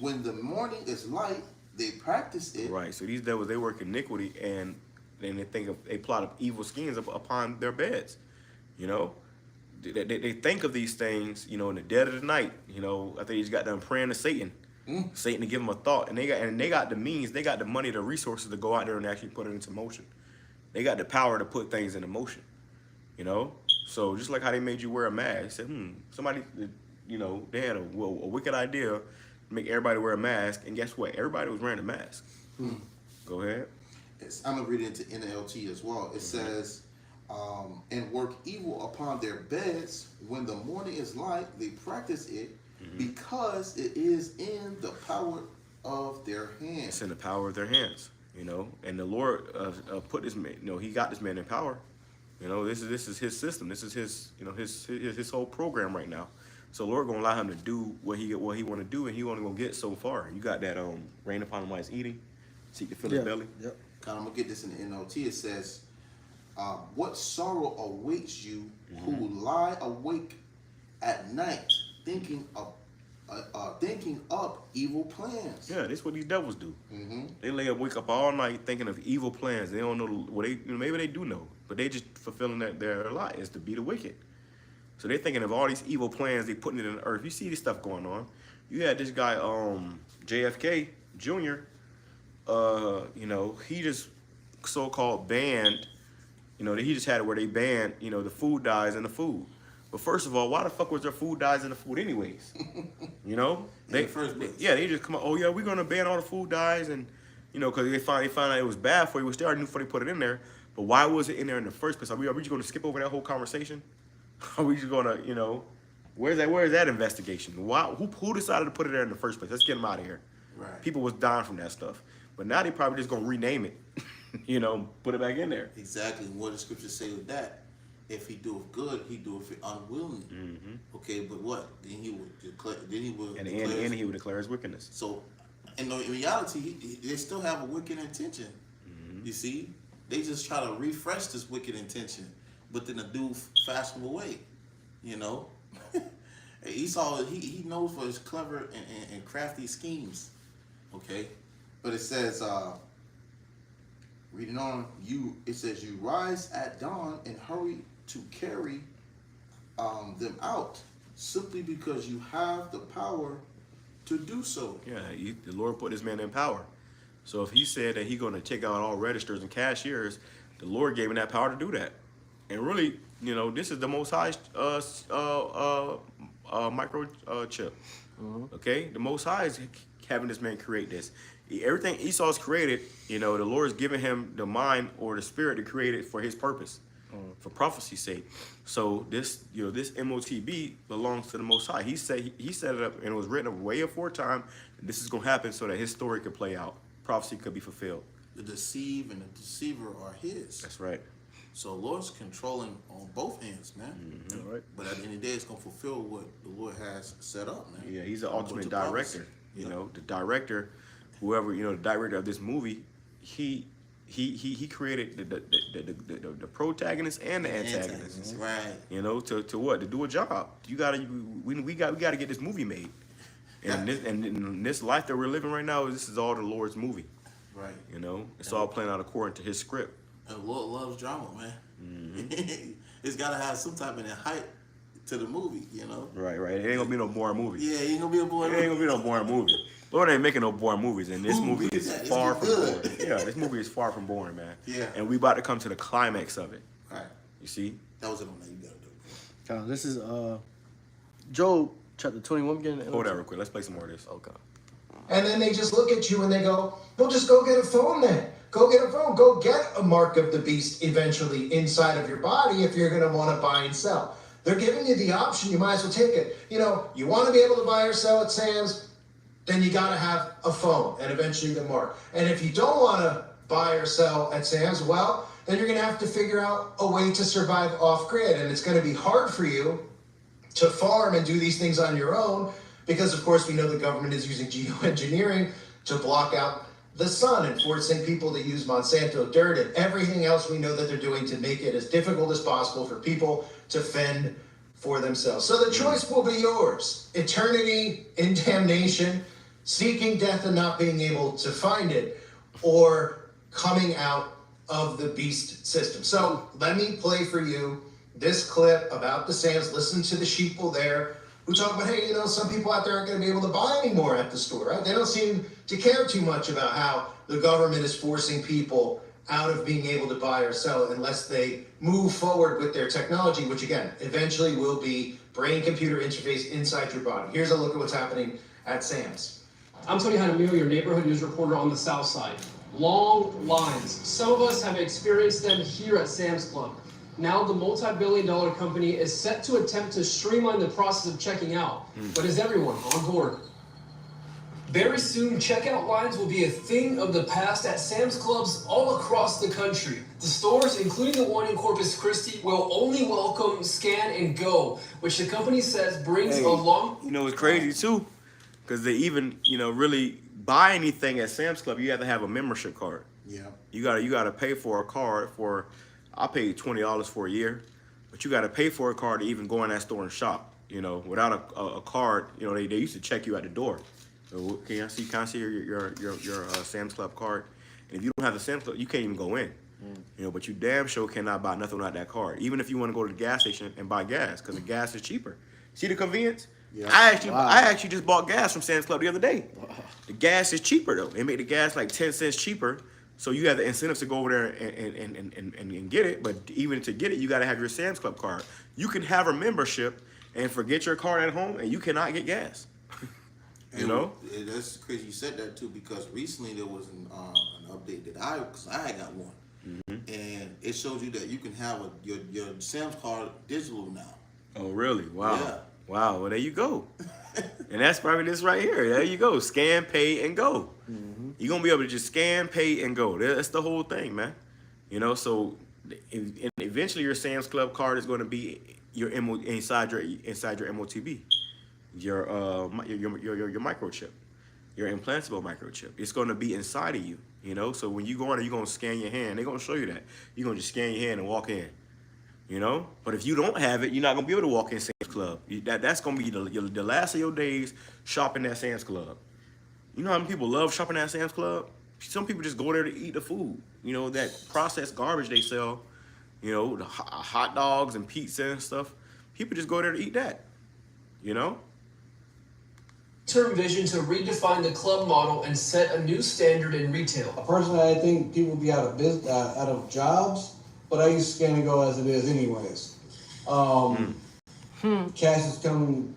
When the morning is light, they practice it. Right. So these devils, they work iniquity and they plot up evil schemes upon their beds. They think of these things, in the dead of the night. I think they just got done praying to Satan. Satan to give them a thought, and they got the means, they got the money, the resources to go out there and actually put it into motion. They got the power to put things into motion, So just like how they made you wear a mask, they said, somebody, they had a wicked idea to make everybody wear a mask, and guess what? Everybody was wearing a mask. Go ahead. I'm gonna read it into NLT as well. It says, and work evil upon their beds when the morning is light, they practice it. Because it is in the power of their hands. It's in the power of their hands, And the Lord put this man, He got this man in power. This is His system. This is His, his whole program right now. So the Lord gonna allow him to do what he want to do, and he only gonna get so far. You got that rain upon him while he's eating, seek to fill his belly. Yep. I'm gonna get this in the NLT. It says, What sorrow awaits you who lie awake at night thinking up evil plans? Yeah, that's what these devils do. Mm-hmm. They wake up all night thinking of evil plans. They don't know what maybe they do know, but they just fulfilling their lie is to be the wicked. So they're thinking of all these evil plans. They putting it in the earth. You see this stuff going on. You had this guy, JFK Jr. He just so-called banned. He just had it where they banned, the food dyes in the food. But first of all, why the fuck was there food dyes in the food anyways? In the first place. Yeah, they just come out, oh yeah, we're gonna ban all the food dyes, and because they found out it was bad for you, which they already knew before they put it in there. But why was it in there in the first place? Are we just gonna skip over that whole conversation? Are we just gonna, where's that investigation? Who decided to put it there in the first place? Let's get them out of here. Right. People was dying from that stuff. But now they probably just gonna rename it, put it back in there. Exactly. What the scriptures say with that? If he doeth good, he doeth it unwillingly. Mm-hmm. Okay, but what? Then he would declare. And in the end, he would declare his wickedness. So, in reality, they still have a wicked intention. Mm-hmm. You see, they just try to refresh this wicked intention, but in a new, fashionable way. Esau, he knows for his clever and crafty schemes. Okay, but it says, reading on, it says, you rise at dawn and hurry to carry them out, simply because you have the power to do so. Yeah, the Lord put this man in power. So if he said that he's going to take out all registers and cashiers, the Lord gave him that power to do that. And really, this is the Most High microchip. Okay, the Most High is having this man create this. Everything Esau's created, the Lord's given him the mind or the spirit to create it for his purpose, for prophecy's sake. So this MOTB belongs to the Most High. He set it up, and it was written way before time. This is going to happen so that his story could play out. Prophecy could be fulfilled. The deceive and the deceiver are his. That's right. So Lord's controlling on both ends, man. Mm-hmm. All right. But at the end of the day, it's going to fulfill what the Lord has set up, man. Yeah, he's the ultimate to director. prophecy. The director, whoever the director of this movie, he created the protagonist and the antagonist. Right. To what? To do a job. We gotta get this movie made. And in this life that we're living right now, this is all the Lord's movie. Right. It's all playing out according to his script. And the Lord loves drama, man. Mm-hmm. It's got to have some type of hype to the movie, Right. It ain't gonna be no boring movie. Yeah, it ain't gonna be a boring It ain't gonna be no boring movie. Lord ain't making no boring movies, and this movie is far from boring. Yeah, this movie is far from boring, man. Yeah. And we about to come to the climax of it. Right. You see? That was it on that. You gotta do it. This is Job chapter 21. Hold that real quick. Let's play some more of this. Okay. And then they just look at you and they go, well, just go get a phone then. Go get a phone. Go get a mark of the beast eventually inside of your body if you're going to want to buy and sell. They're giving you the option. You might as well take it. You want to be able to buy or sell at Sam's, then you got to have a phone and eventually the mark. And if you don't want to buy or sell at Sam's, well, then you're going to have to figure out a way to survive off grid. And it's going to be hard for you to farm and do these things on your own because, of course, we know the government is using geoengineering to block out the sun and forcing people to use Monsanto dirt and everything else we know that they're doing to make it as difficult as possible for people to fend for themselves. So the choice will be yours. Eternity in damnation, seeking death and not being able to find it, or coming out of the beast system. So let me play for you this clip about the Sam's. Listen to the sheeple there who talk about, hey, some people out there aren't going to be able to buy anymore at the store, right? They don't seem to care too much about how the government is forcing people out of being able to buy or sell unless they move forward with their technology, which again, eventually will be brain-computer interface inside your body. Here's a look at what's happening at Sam's. I'm Tony Hanamio, your neighborhood news reporter on the South Side. Long lines. Some of us have experienced them here at Sam's Club. Now the multi-billion-dollar company is set to attempt to streamline the process of checking out. But is everyone on board? Very soon, checkout lines will be a thing of the past at Sam's Clubs all across the country. The stores, including the one in Corpus Christi, will only welcome Scan and Go, which the company says brings along... It's crazy, too, because they even, really buy anything at Sam's Club, you have to have a membership card. Yeah. You gotta pay for a card for... I paid $20 for a year, but you got to pay for a card to even go in that store and shop. You know, without a card, you know, they used to check you at the door. So can I see your Sam's Club card? And if you don't have the Sam's Club, you can't even go in. You know, but you damn sure cannot buy nothing without that card. Even if you want to go to the gas station and buy gas, because the gas is cheaper. See the convenience? Yeah. I actually just bought gas from Sam's Club the other day. The gas is cheaper though. They make the gas like 10 cents cheaper. So you have the incentives to go over there and get it. But even to get it, you got to have your Sam's Club card. You can have a membership and forget your card at home, and you cannot get gas. You know? That's crazy you said that too, because recently there was an update that I got one. And it shows you that you can have your Sam's card digital now. Oh, really? Wow. Yeah. Wow. Well, there you go. And that's probably this right here. There you go. Scan, pay, and go. You're going to be able to just scan, pay, and go. That's the whole thing, man. You know, so eventually your Sam's Club card is going to be your inside your MOTB, your microchip, your implantable microchip. It's going to be inside of you. You know, so when you go in there, you're going to scan your hand. They're going to show you that. You're going to just scan your hand and walk in. You know, but if you don't have it, you're not going to be able to walk in Sam's Club. That's going to be the last of your days shopping at Sam's Club. You know how many people love shopping at Sam's Club? Some people just go there to eat the food. You know, that processed garbage they sell, you know, the hot dogs and pizza and stuff. People just go there to eat that, you know? Term vision to redefine the club model and set a new standard in retail. Personally, I think people will be out of business, out of jobs, but I use Scan and Go as it is anyways. Cash is become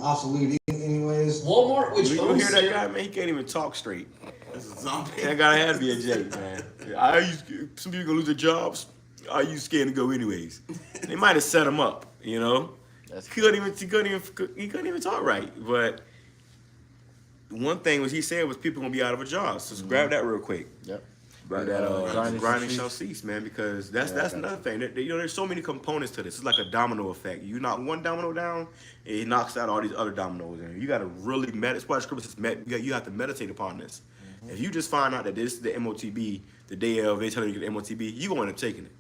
obsolete anyways. Walmart, which You owns hear that guy, man? He can't even talk straight. That's a zombie. That guy had to be a Jake, man. Some people gonna lose their jobs. I use Scan and Go anyways. They might have set him up, you know? He couldn't even talk right. But one thing was he said was people gonna be out of a job. So just grab that real quick. Yep. Grab that grinding shall cease, man, because that's another thing. You know, there's so many components to this. It's like a domino effect. You knock one domino down, it knocks out all these other dominoes. And you got to really meditate. That's why the scripture says you have to meditate upon this. If you just find out that this is the MOTB, the day of they telling you to get the MOTB, you going to taking it.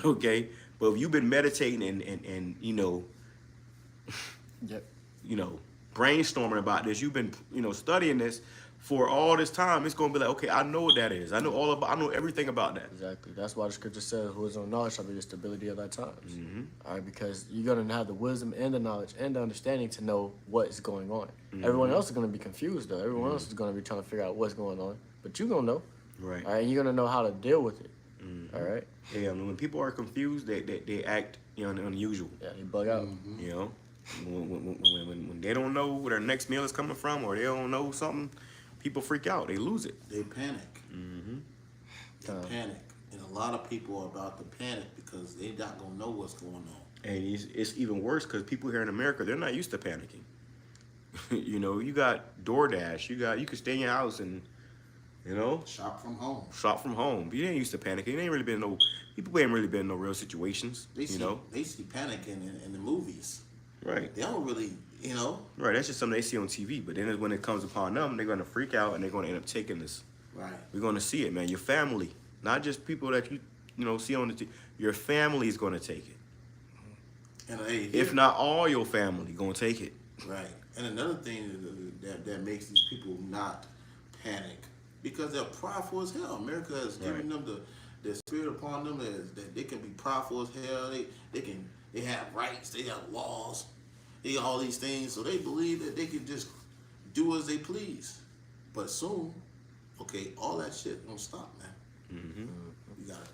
Okay, but if you've been meditating and you know, you know, brainstorming about this, you've been studying this for all this time, it's gonna be like, okay, I know what that is. I know everything about that. Exactly. That's why the scripture says, "Who is on knowledge shall be the stability of thy times." All right, because you're gonna have the wisdom and the knowledge and the understanding to know what is going on. Everyone else is gonna be confused though. Everyone else is gonna be trying to figure out what's going on, but you're gonna know. Right. All right, and you're gonna know how to deal with it. All right. Yeah, I mean, when people are confused, they act unusual. Yeah, you bug out. You know, when they don't know where their next meal is coming from, or they don't know something, people freak out. They lose it. They panic. They panic. And a lot of people are about to panic because they're not going to know what's going on. And it's even worse because people here in America, they're not used to panicking. You know, you got DoorDash. You can stay in your house and, you know, Shop from home. Shop from home. You ain't used to panicking. It ain't really been people ain't really been in no real situations. They see panic in the movies. Right. They don't really, Right. That's just something they see on TV. But then when it comes upon them, they're going to freak out and they're going to end up taking this. Right. We're going to see it, man. Your family, not just people that you see on the TV. Your family is going to take it. And if not all your family going to take it. Right. And another thing that makes these people not panic, because they're prideful as hell. America has given them the spirit upon them that they can be prideful as hell. They have rights. They have laws. They got all these things. So they believe that they can just do as they please. But soon, all that shit gonna stop, man. You got it.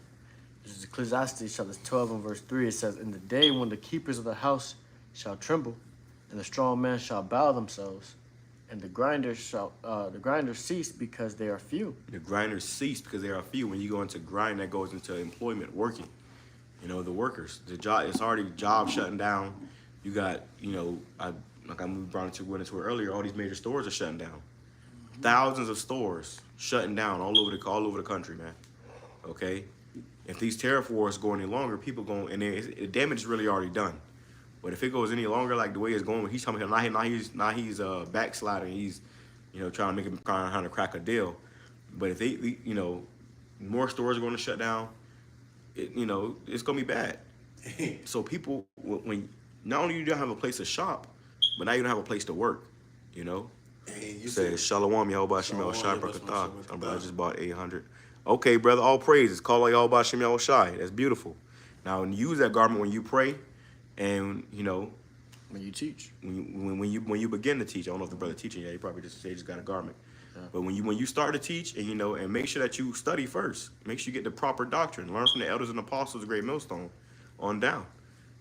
This is Ecclesiastes chapter 12 and verse 3. It says, "In the day when the keepers of the house shall tremble, and the strong men shall bow themselves, and the grinders cease because they are few." The grinders cease because they are few. When you go into grind, that goes into employment, working. You know, the workers. The job, it's already job shutting down. You got, went into it earlier, all these major stores are shutting down. Thousands of stores shutting down all over the country, man. Okay? If these tariff wars go any longer, people going, and the damage is really already done. But if it goes any longer like the way it's going, he's talking about now he's backsliding. He's, trying to make him trying to crack a deal. But if they more stores are going to shut down, it's gonna be bad. So people, when not only you don't have a place to shop, but now you don't have a place to work. You know. And you Says Shalom Yahawashi Shalom, Shai Yahawashi, Brakatah. I Brakatah. just bought 800. Okay, brother, all praises. Call out Yahawashi Shai. That's beautiful. Now, use that garment when you pray, and When you teach. when you begin to teach. I don't know if the brother teaching yet. He probably just got a garment. Yeah. But when you start to teach, and make sure that you study first. Make sure you get the proper doctrine. Learn from the elders and apostles of Great Millstone on down.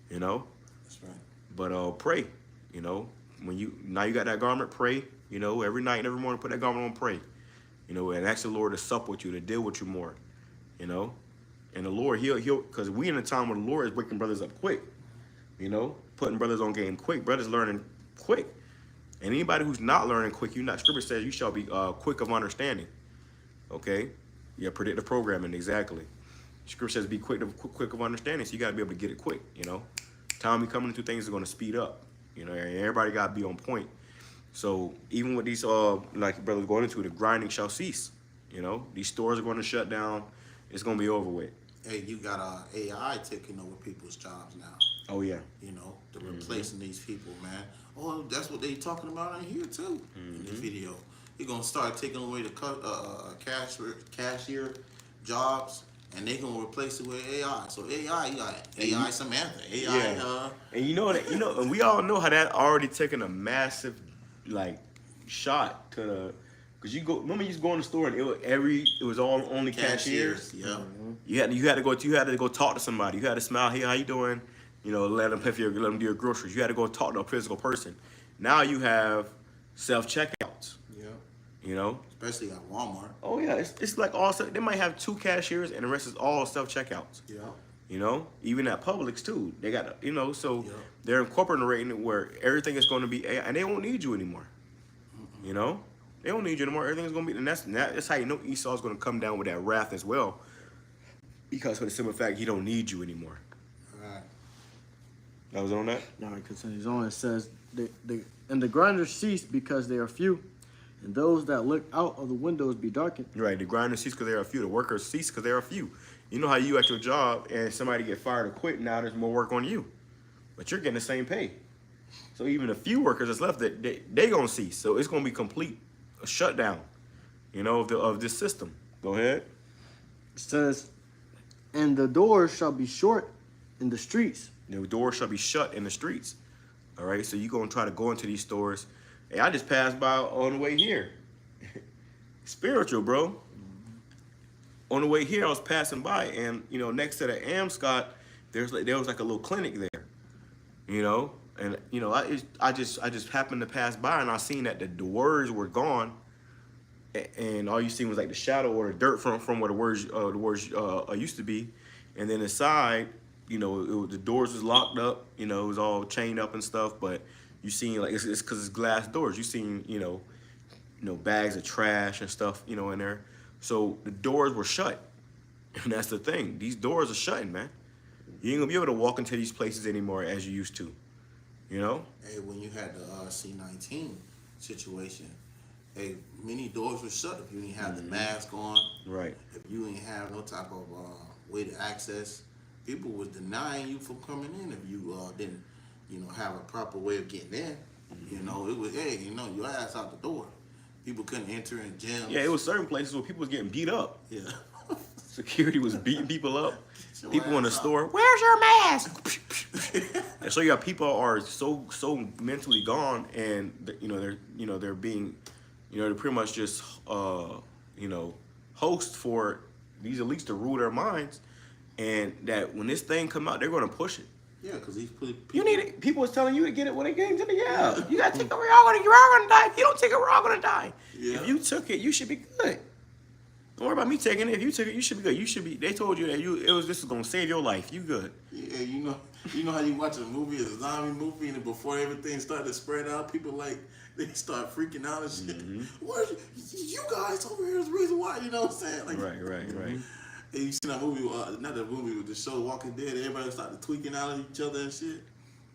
That's right. But pray. When you got that garment, pray. Every night and every morning, put that garment on, pray. And ask the Lord to sup with you, to deal with you more. And the Lord, he'll, because we in a time where the Lord is waking brothers up quick. Putting brothers on game quick. Brothers learning quick. And anybody who's not learning quick, Scripture says you shall be quick of understanding. Okay? Yeah, predictive programming, exactly. Scripture says be quick of understanding, so you got to be able to get it quick. Time we coming into things is going to speed up. Everybody got to be on point. So even with these, like brothers going into, the grinding shall cease. These stores are going to shut down. It's going to be over with. Hey, you got AI taking over people's jobs now. Oh yeah. They're replacing these people, man. Oh, that's what they talking about in here too, in this video. You're gonna start taking away the cashier jobs, and they're gonna replace it with AI. So AI, you got AI Samantha, AI. Yeah. And and we all know how that already taken a massive, shot to the. Cause remember you just go in the store and it was all only cashiers. Yeah. You had to go talk to somebody. You had to smile. Hey, how you doing? Let them do your groceries. You had to go talk to a physical person. Now you have self checkouts. Yeah. Especially at Walmart. Oh yeah, it's like all they might have 2 cashiers and the rest is all self checkouts. Yeah. Even at Publix too. They got so Yeah. they're incorporating it where everything is going to be AI, and they won't need you anymore. They don't need you anymore. Everything's going to be, and that's how Esau's going to come down with that wrath as well, because for the simple fact he don't need you anymore. Right. That was on that. Now it continues on. It says, and the grinders cease because they are few, and those that look out of the windows be darkened. Right. The grinders cease because there are few. The workers cease because there are few. You know how you at your job and somebody get fired or quit. Now there's more work on you, but you're getting the same pay. So even the few workers that's left, they gonna cease. So it's gonna be complete a shutdown, of this system. Go ahead. It says, and the doors shall be short in the streets. The doors shall be shut in the streets. All right. So you're gonna try to go into these stores. Hey, I just passed by on the way here. Spiritual, bro. On the way here, I was passing by, and next to the Amscot, there was like a little clinic there. And I just happened to pass by, and I seen that the doors were gone, and all you seen was like the shadow or the dirt from where the words used to be, and then inside, the doors was locked up, it was all chained up and stuff, but you seen it's because it's glass doors. You seen bags of trash and stuff in there, so the doors were shut, and that's the thing. These doors are shutting, man. You ain't gonna be able to walk into these places anymore as you used to. Hey, when you had the C-19 situation, hey, many doors were shut if you didn't have the mask on. Right. If you didn't have no type of way to access, people was denying you from coming in if you didn't, have a proper way of getting in. It was, hey, your ass out the door. People couldn't enter in gyms. Yeah, it was certain places where people was getting beat up. Yeah. Security was beating people up. Your People in the ass out. store, where's your mask? And so you got people are so mentally gone, and they're being, they're pretty much just hosts for these elites to rule their minds, and that when this thing come out, they're gonna push it. Yeah, because these people. You need it. People was telling you to get it when they came to the You gotta take it. You're all gonna die. If you don't take it, we're all gonna die. Yeah. If you took it, you should be good. Don't worry about me taking it. If you took it, you should be good. You should be. They told you that this is gonna save your life. You good. Yeah, you know how you watch a movie, a zombie movie, and before everything started to spread out, people they start freaking out and shit. What? You guys over here is the reason why. You know what I'm saying? Like, Right. And you see that movie, not that movie, with the show Walking Dead. Everybody started tweaking out at each other and shit.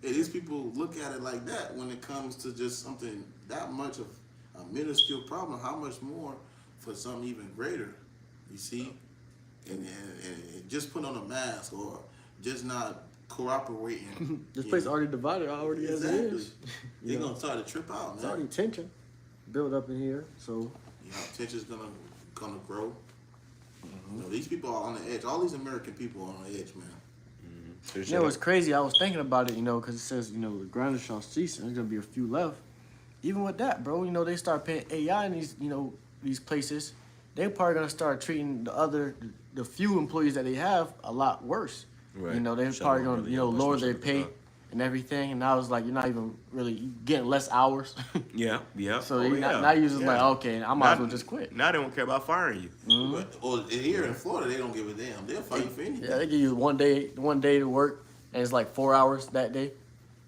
And these people look at it like that when it comes to just something that much of a minuscule problem. How much more for something even greater? You see? and just put on a mask or just not cooperating. This place already divided already as it is. They're gonna start to trip out, It's man. already tension built up in here, so Tension's gonna grow. You know, these people are on the edge. All these American people are on the edge, man. you know what's crazy? I was thinking about it, because it says, the grinder shall cease, and there's gonna be a few left. Even with that, bro, they start paying AI in these, these places. They're probably gonna start treating the few employees that they have a lot worse. Right. They're probably gonna, lower their pay and everything. And now it's like you're not even really getting less hours. Yeah. So now you're just like, okay, I might as well just quit. Now they don't care about firing you. But here in Florida, they don't give a damn. They'll fight you for anything. Yeah, they give you one day to work, and it's like 4 hours that day.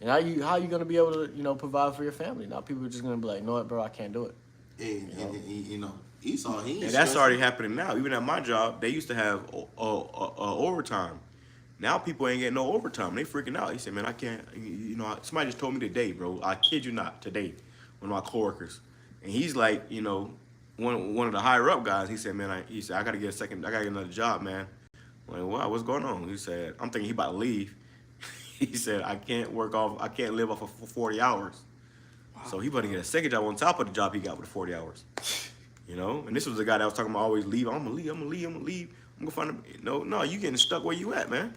And how you gonna be able to provide for your family? Now people are just gonna be like, you know what, bro, I can't do it. And Esau, he ain't And that's stressing. already happening now. Even at my job, they used to have overtime. Now people ain't getting no overtime. They freaking out. He said, man, I can't. Somebody just told me today, bro. I kid you not, today, one of my coworkers, and he's like, one of the higher up guys. He said, man, I gotta get another job, man. I'm like, wow, what's going on? He said, I'm thinking he about to leave. He said, I can't live off of 40 hours. Wow. So he about to get a second job on top of the job he got with the 40 hours. And this was the guy that was talking about always leave. I'm gonna leave. I'm gonna find a, no, you getting stuck where you at, man.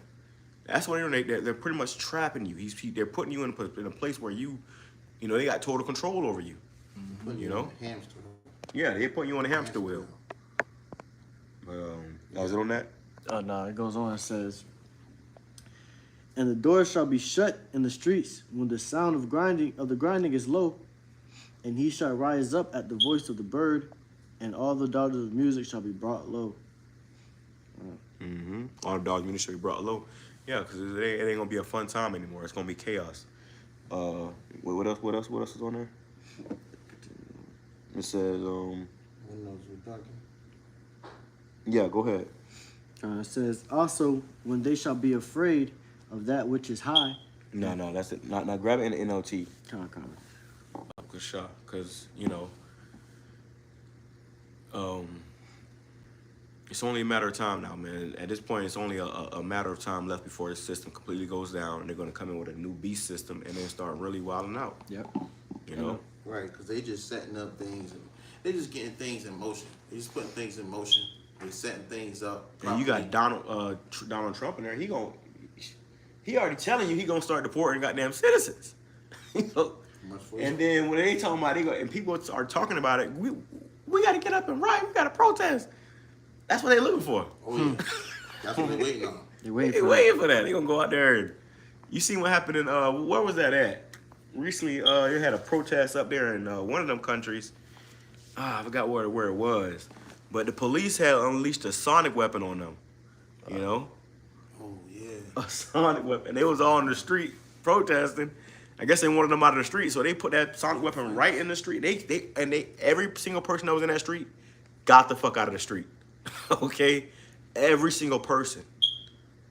That's what they're pretty much trapping you. They're putting you in a place where they got total control over you. Putting you on a hamster. Yeah, they're putting you on a hamster wheel. Was it on that? No, it goes on and says, and the doors shall be shut in the streets when the sound of the grinding is low, and he shall rise up at the voice of the bird, and all the daughters of music shall be brought low. All the dogs ministry brought low. Yeah, because it ain't gonna be a fun time anymore. It's gonna be chaos. What else is on there? It says, Windows were darkened. yeah, go ahead. It says, also, when they shall be afraid of that which is high. No, that's it. Not grab it in the NLT. Good shot, because it's only a matter of time now, man. At this point, it's only a matter of time left before the system completely goes down, and they're gonna come in with a new beast system and then start really wilding out. Yep. Right, because they just setting up things. And they just getting things in motion. They just putting things in motion. They setting things up. And you got Donald Trump in there. He already telling you he gonna start deporting goddamn citizens. And then when they talking about and people are talking about it, we got to get up and riot. We got to protest. That's what they looking for. Oh yeah, that's what they waiting on. They They waiting for that. They gonna go out there and you see what happened in where was that at? Recently, they had a protest up there in one of them countries. I forgot where it was, but the police had unleashed a sonic weapon on them. Oh yeah. A sonic weapon. They was all on the street protesting. I guess they wanted them out of the street, so they put that sonic weapon right in the street. Every single person that was in that street got the fuck out of the street. Okay, every single person.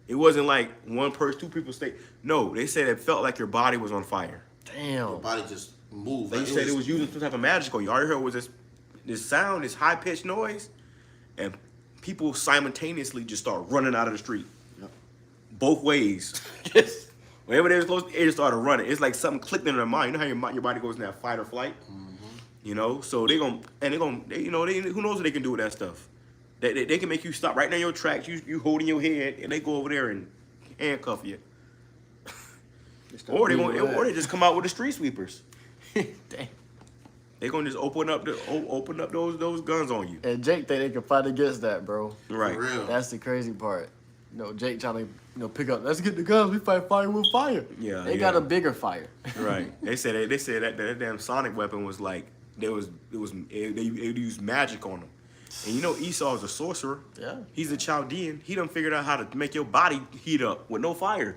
It wasn't like one person, two people stayed. No, they said it felt like your body was on fire. Damn. Your body just moved. They said it was using some type of magic on you. All you heard was this sound, this high pitched noise, and people simultaneously just start running out of the street. Yep. Both ways. Just whenever they was close, they just started running. It's like something clicked in their mind. You know how your body goes in that fight or flight. So who knows what they can do with that stuff. They can make you stop right now in your tracks. You holding your head, and they go over there and handcuff you. Or they just come out with the street sweepers. Damn. They gonna just open up those guns on you. And Jake think they can fight against that, bro. Right. For real. That's the crazy part. Jake trying to pick up. Let's get the guns. We fight fire with fire. Yeah. They got a bigger fire. Right. They said that damn sonic weapon was like they used magic on them. And Esau is a sorcerer. Yeah. He's a Chaldean. He done figured out how to make your body heat up with no fire.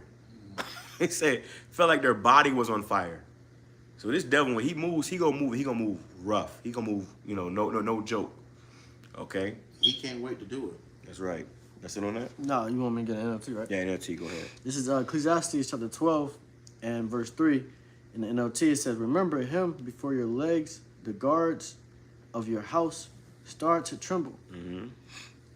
They said felt like their body was on fire. So this devil, when he moves, he gonna move rough. He gonna move, no joke. Okay? He can't wait to do it. That's right. That's it on that? No, you want me to get an NLT, right? Yeah, NLT, go ahead. This is Ecclesiastes chapter 12 and verse 3. In the NLT, it says, remember him before your legs, the guards of your house start to tremble.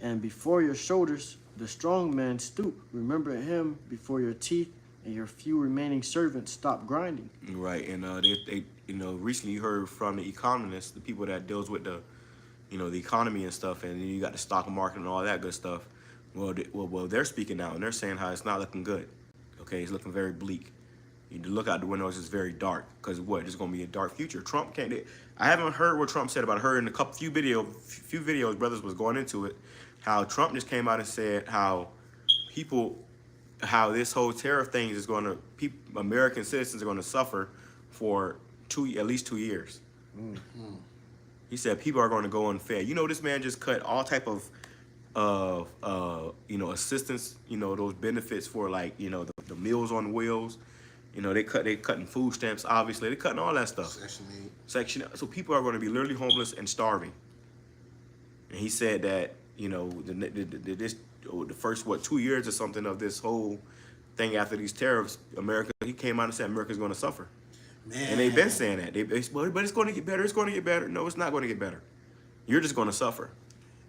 And before your shoulders, the strong man stoop. Remember him before your teeth and your few remaining servants stop grinding. Right, and they recently you heard from the economists, the people that deals with the the economy and stuff, and you got the stock market and all that good stuff. Well, they're speaking out and they're saying how it's not looking good. Okay, it's looking very bleak. You look out the windows, it's very dark. Because what? It's going to be a dark future. Trump can't. I haven't heard what Trump said about it. I heard in a few videos, brothers was going into it, how Trump just came out and said how this whole tariff thing is going to, American citizens are going to suffer for at least 2 years. He said people are going to go unfair. This man just cut all type of assistance, those benefits for like, the Meals on Wheels. They cutting food stamps, obviously. They're cutting all that stuff. Section 8. So people are going to be literally homeless and starving. And he said that, the first, 2 years or something of this whole thing after these tariffs, he came out and said America's going to suffer. Man. And they've been saying that. But it's going to get better. It's going to get better. No, it's not going to get better. You're just going to suffer.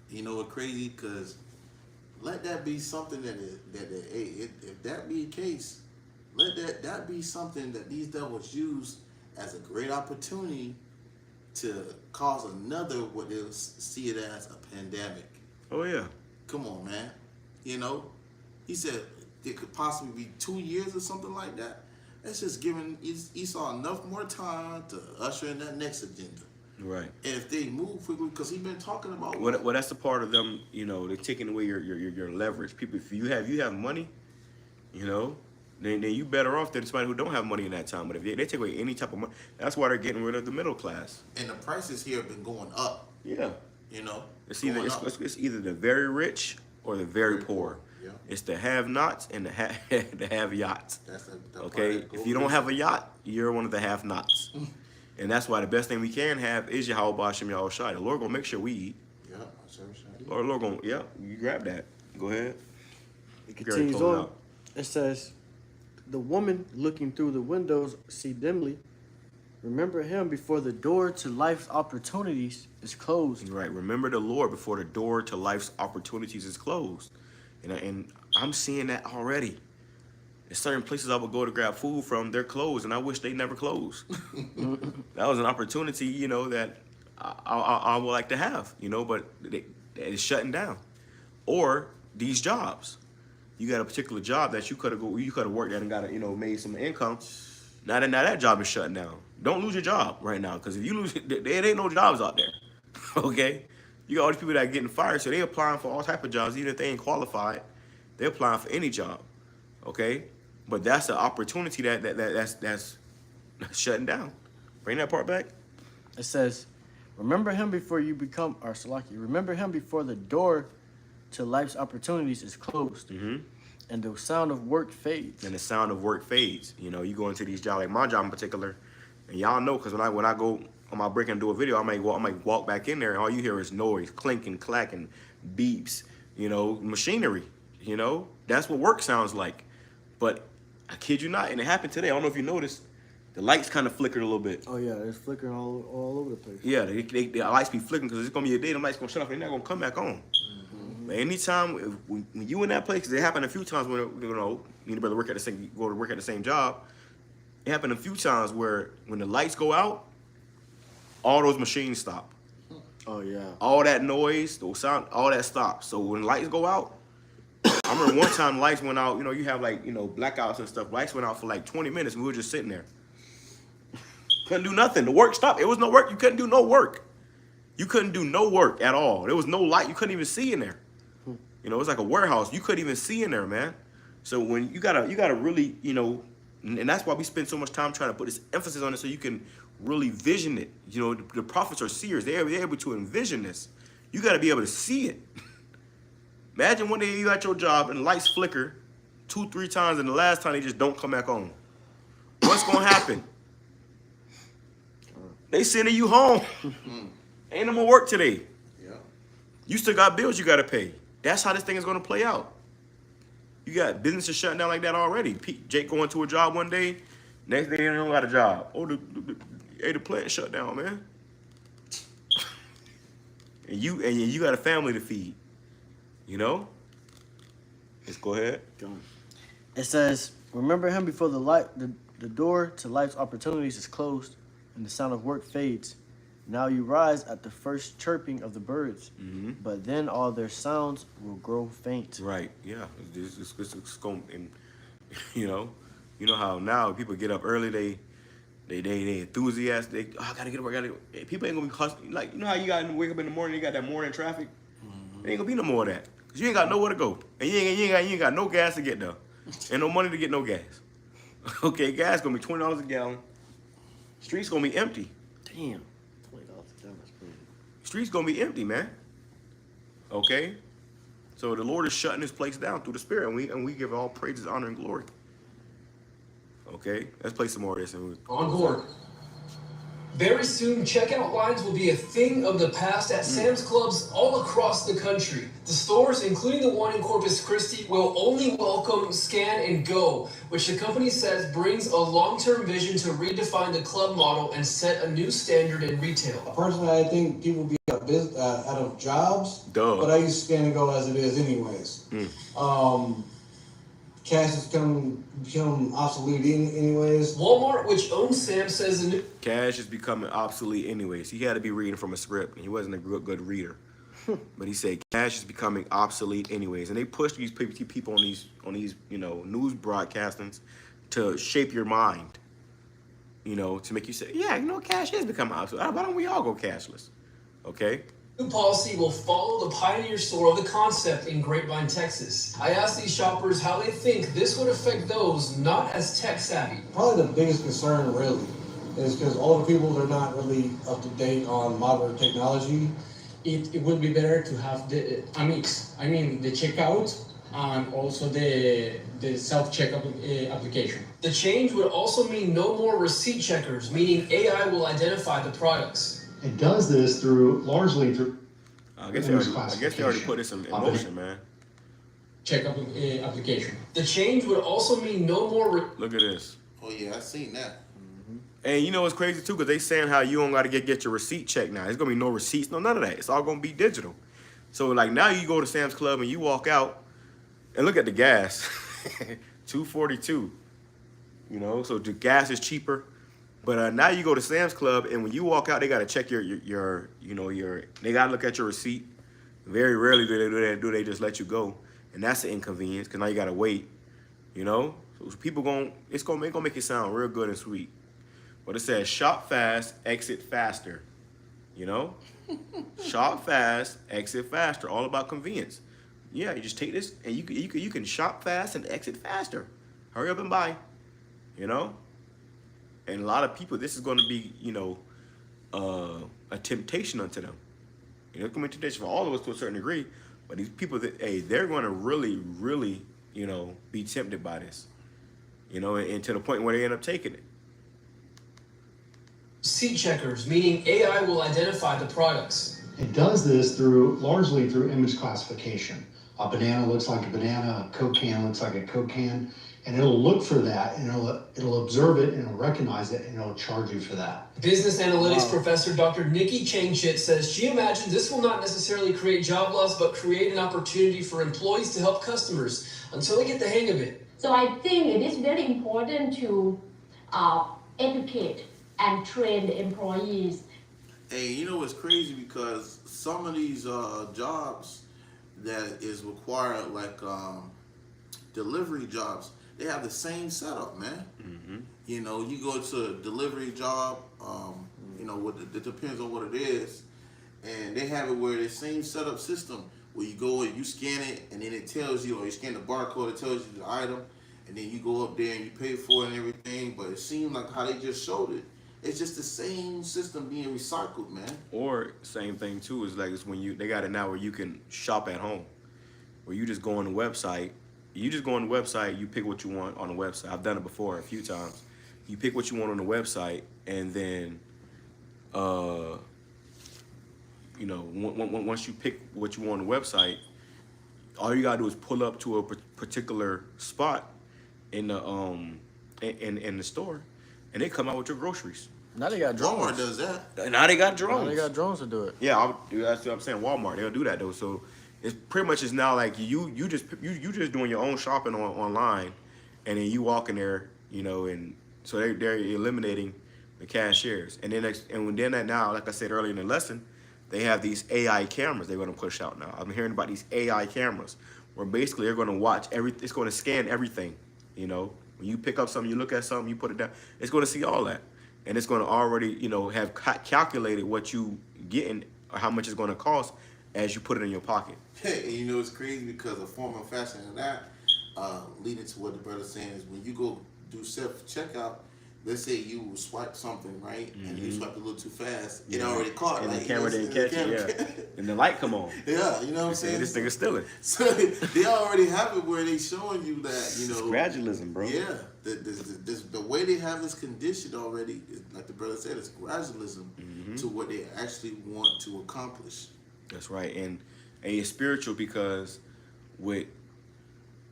You know what's crazy? Because let that be something if that be the case, let that be something that these devils use as a great opportunity to cause another, what they'll see it as, a pandemic. Oh, yeah. Come on, man. He said it could possibly be 2 years or something like that. That's just giving Esau enough more time to usher in that next agenda. Right. And if they move quickly, because he's been talking about. Well, that's the part of them. They're taking away your leverage. People, if you have money, then you better off than somebody who don't have money in that time. But if they take away any type of money, that's why they're getting rid of the middle class. And the prices here have been going up. Yeah. It's It's either the very rich or the very poor. Yeah. It's the have-nots and the have-yachts. That's the okay? If you don't have a yacht, you're one of the have-nots. And that's why the best thing we can have is YAHAWASHI, YAHAWASHI. The Lord gonna make sure we eat. Yeah, Lord gonna, you grab that. Go ahead. It continues close on. out. It says, the woman looking through the windows see dimly. Remember him before the door to life's opportunities is closed. Right. Remember the Lord before the door to life's opportunities is closed. And I'm seeing that already. There's certain places I would go to grab food from, they're closed, and I wish they never closed. That was an opportunity, that I would like to have, but it's shutting down. Or these jobs. You got a particular job that you could have worked at and got made some income. Now that job is shutting down. Don't lose your job right now, because if you lose it, there ain't no jobs out there. Okay? You got all these people that are getting fired, so they're applying for all type of jobs, even if they ain't qualified. They're applying for any job. Okay? But that's an opportunity that's shutting down. Bring that part back. It says, remember him before remember him before the door to life's opportunities is closed. Mm-hmm. And the sound of work fades. And the sound of work fades. You go into these jobs, like my job in particular, and y'all know, because when I go on my break and do a video, I might walk back in there, and all you hear is noise, clinking, clacking, beeps, machinery. That's what work sounds like. But I kid you not, and it happened today. I don't know if you noticed, the lights kind of flickered a little bit. Oh yeah, it's flickering all over the place. Yeah, the lights be flickering because it's gonna be a day the lights gonna shut off and they're not gonna come back on. Mm-hmm. But anytime when you in that place, 'cause it happened a few times when you brother go to work at the same job. It happened a few times where when the lights go out, all those machines stop. Oh yeah. All that noise, those sound, all that stops. So when lights go out, I remember one time lights went out. You have blackouts and stuff. Lights went out for like 20 minutes, and we were just sitting there. Couldn't do nothing. The work stopped. It was no work. You couldn't do no work. You couldn't do no work at all. There was no light. You couldn't even see in there. It was like a warehouse. You couldn't even see in there, man. So when you gotta really, and that's why we spend so much time trying to put this emphasis on it, so you can really vision it. The prophets are seers. They're able to envision this. You got to be able to see it. Imagine one day you at your job and the lights flicker 2-3 times, and the last time they just don't come back on. What's gonna happen? They sending you home. Ain't no more work today. Yeah. You still got bills you gotta pay. That's how this thing is gonna play out. You got businesses shutting down like that already. Jake going to a job one day, next day they don't got a job. Oh, the plant shut down, man. And you got a family to feed. You know? Let's go ahead. It says, remember him before the door to life's opportunities is closed and the sound of work fades. Now you rise at the first chirping of the birds, but then all their sounds will grow faint. Right, yeah. It's going, and, you know how now people get up early, they enthusiastic. I gotta get up, people ain't gonna be hustling. Like, you know how you gotta wake up in the morning, you got that morning traffic? There ain't gonna be no more of that. Cause you ain't got nowhere to go. And you ain't got no gas to get there. And no money to get no gas. Okay, gas gonna be $20 a gallon. Streets gonna be empty. Damn. $20 a gallon, that's crazy. Streets gonna be empty, man. Okay? So the Lord is shutting this place down through the Spirit, and we give all praises, honor, and glory. Okay? Let's play some more of this. On board. Very soon, checkout lines will be a thing of the past at Sam's Clubs all across the country. The stores, including the one in Corpus Christi, will only welcome Scan and Go, which the company says brings a long-term vision to redefine the club model and set a new standard in retail. Personally, I think people be out of jobs, but I use Scan and Go as it is anyways. Cash has become obsolete anyways. Walmart, which owns Sam, says the new Cash is becoming obsolete anyways. He had to be reading from a script, and he wasn't a good reader. But he said cash is becoming obsolete anyways, and they push these people on these news broadcastings to shape your mind, to make you say, yeah, cash is becoming obsolete. Why don't we all go cashless? Okay. new policy will follow the pioneer store of the concept in Grapevine, Texas. I asked these shoppers how they think this would affect those not as tech savvy. Probably the biggest concern really is because older people, they're not really up to date on modern technology. It would be better to have a mix. I mean, the checkout and also the self-checkout application. The change would also mean no more receipt checkers, meaning AI will identify the products. It does this largely through. I guess they already put this in motion, man. Checkout application. The change would also mean no more. Look at this. Oh yeah, I seen that. And you know what's crazy too? Because they saying how you don't got to get your receipt checked now. There's going to be no receipts, no none of that. It's all going to be digital. So like now you go to Sam's Club and you walk out and look at the gas. $2.42. So the gas is cheaper. But now you go to Sam's Club and when you walk out, they got to check your they got to look at your receipt. Very rarely do they just let you go. And that's an inconvenience because now you got to wait, So people it's going to make it sound real good and sweet. But it says shop fast, exit faster. Shop fast, exit faster. All about convenience. Yeah, you just take this and you can shop fast and exit faster. Hurry up and buy. And a lot of people, this is going to be, a temptation unto them. It's going to be a temptation for all of us to a certain degree. But these people, they're going to really, really, be tempted by this. And to the point where they end up taking it. Receipt checkers, meaning AI will identify the products. It does this largely through image classification. A banana looks like a banana, a Coke can looks like a Coke can, and it'll look for that, and it'll observe it, and it'll recognize it, and it'll charge you for that. Business analytics professor Dr. Nikki Changchit says she imagines this will not necessarily create job loss, but create an opportunity for employees to help customers until they get the hang of it. So I think it is very important to educate and train the employees. Hey, it's crazy because some of these jobs that is required, like delivery jobs, they have the same setup, man. Mm-hmm. You go to a delivery job, it depends on what it is, and they have it where the same setup system where you go and you scan it, and then it tells you, or you scan the barcode, it tells you the item, and then you go up there and you pay for it and everything. But it seemed like how they just showed it. It's just the same system being recycled, man. Or same thing too is like it's when they got it now where you can shop at home, where you just go on the website. You pick what you want on the website. I've done it before a few times. You pick what you want on the website, and then, once you pick what you want on the website, all you gotta do is pull up to a particular spot in the in the store, and they come out with your groceries. Now they got drones. Walmart does that. Now they got drones. Now they got drones to do it. Yeah, that's what I'm saying. Walmart, they'll do that though. So it's pretty much is now like you just doing your own shopping online, and then you walk in there, you know, and so they're eliminating the cashiers. And then that now, like I said earlier in the lesson, they have these AI cameras they're going to push out now. I'm hearing about these AI cameras where basically they're going to watch it's going to scan everything. You know, when you pick up something, you look at something, you put it down, it's going to see all that. And it's going to already, you know, have calculated what you getting or how much it's going to cost as you put it in your pocket. Hey, and you know it's crazy because a form of fashion of that, leading to what the brother's saying is when you go do self checkout, let's say you swipe something, right, and you swipe a little too fast, it already caught. And like, the camera didn't catch it, yeah. And the light come on. Yeah, you know what I'm saying? This nigga's stealing. So they already have it where they showing you that, you know. It's gradualism, bro. Yeah, the way they have this conditioned already, like the brother said, it's gradualism to what they actually want to accomplish. That's right, and it's spiritual because with,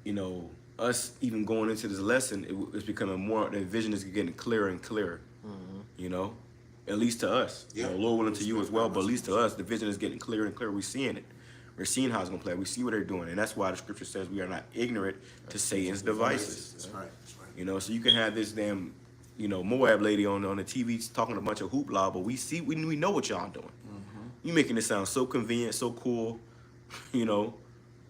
you know, us even going into this lesson, it's becoming more, the vision is getting clearer and clearer, you know, at least to us. Yeah. You know, Lord willing to you as well, but at least to us, the vision is getting clearer and clearer. We're seeing it. We're seeing how it's going to play. We see what they're doing, and that's why the scripture says we are not ignorant to Satan's devices. That's right. That's right. You know, so you can have this damn, you know, Moab lady on the TV talking a bunch of hoopla, but we know what y'all doing. You making it sound so convenient, so cool, you know,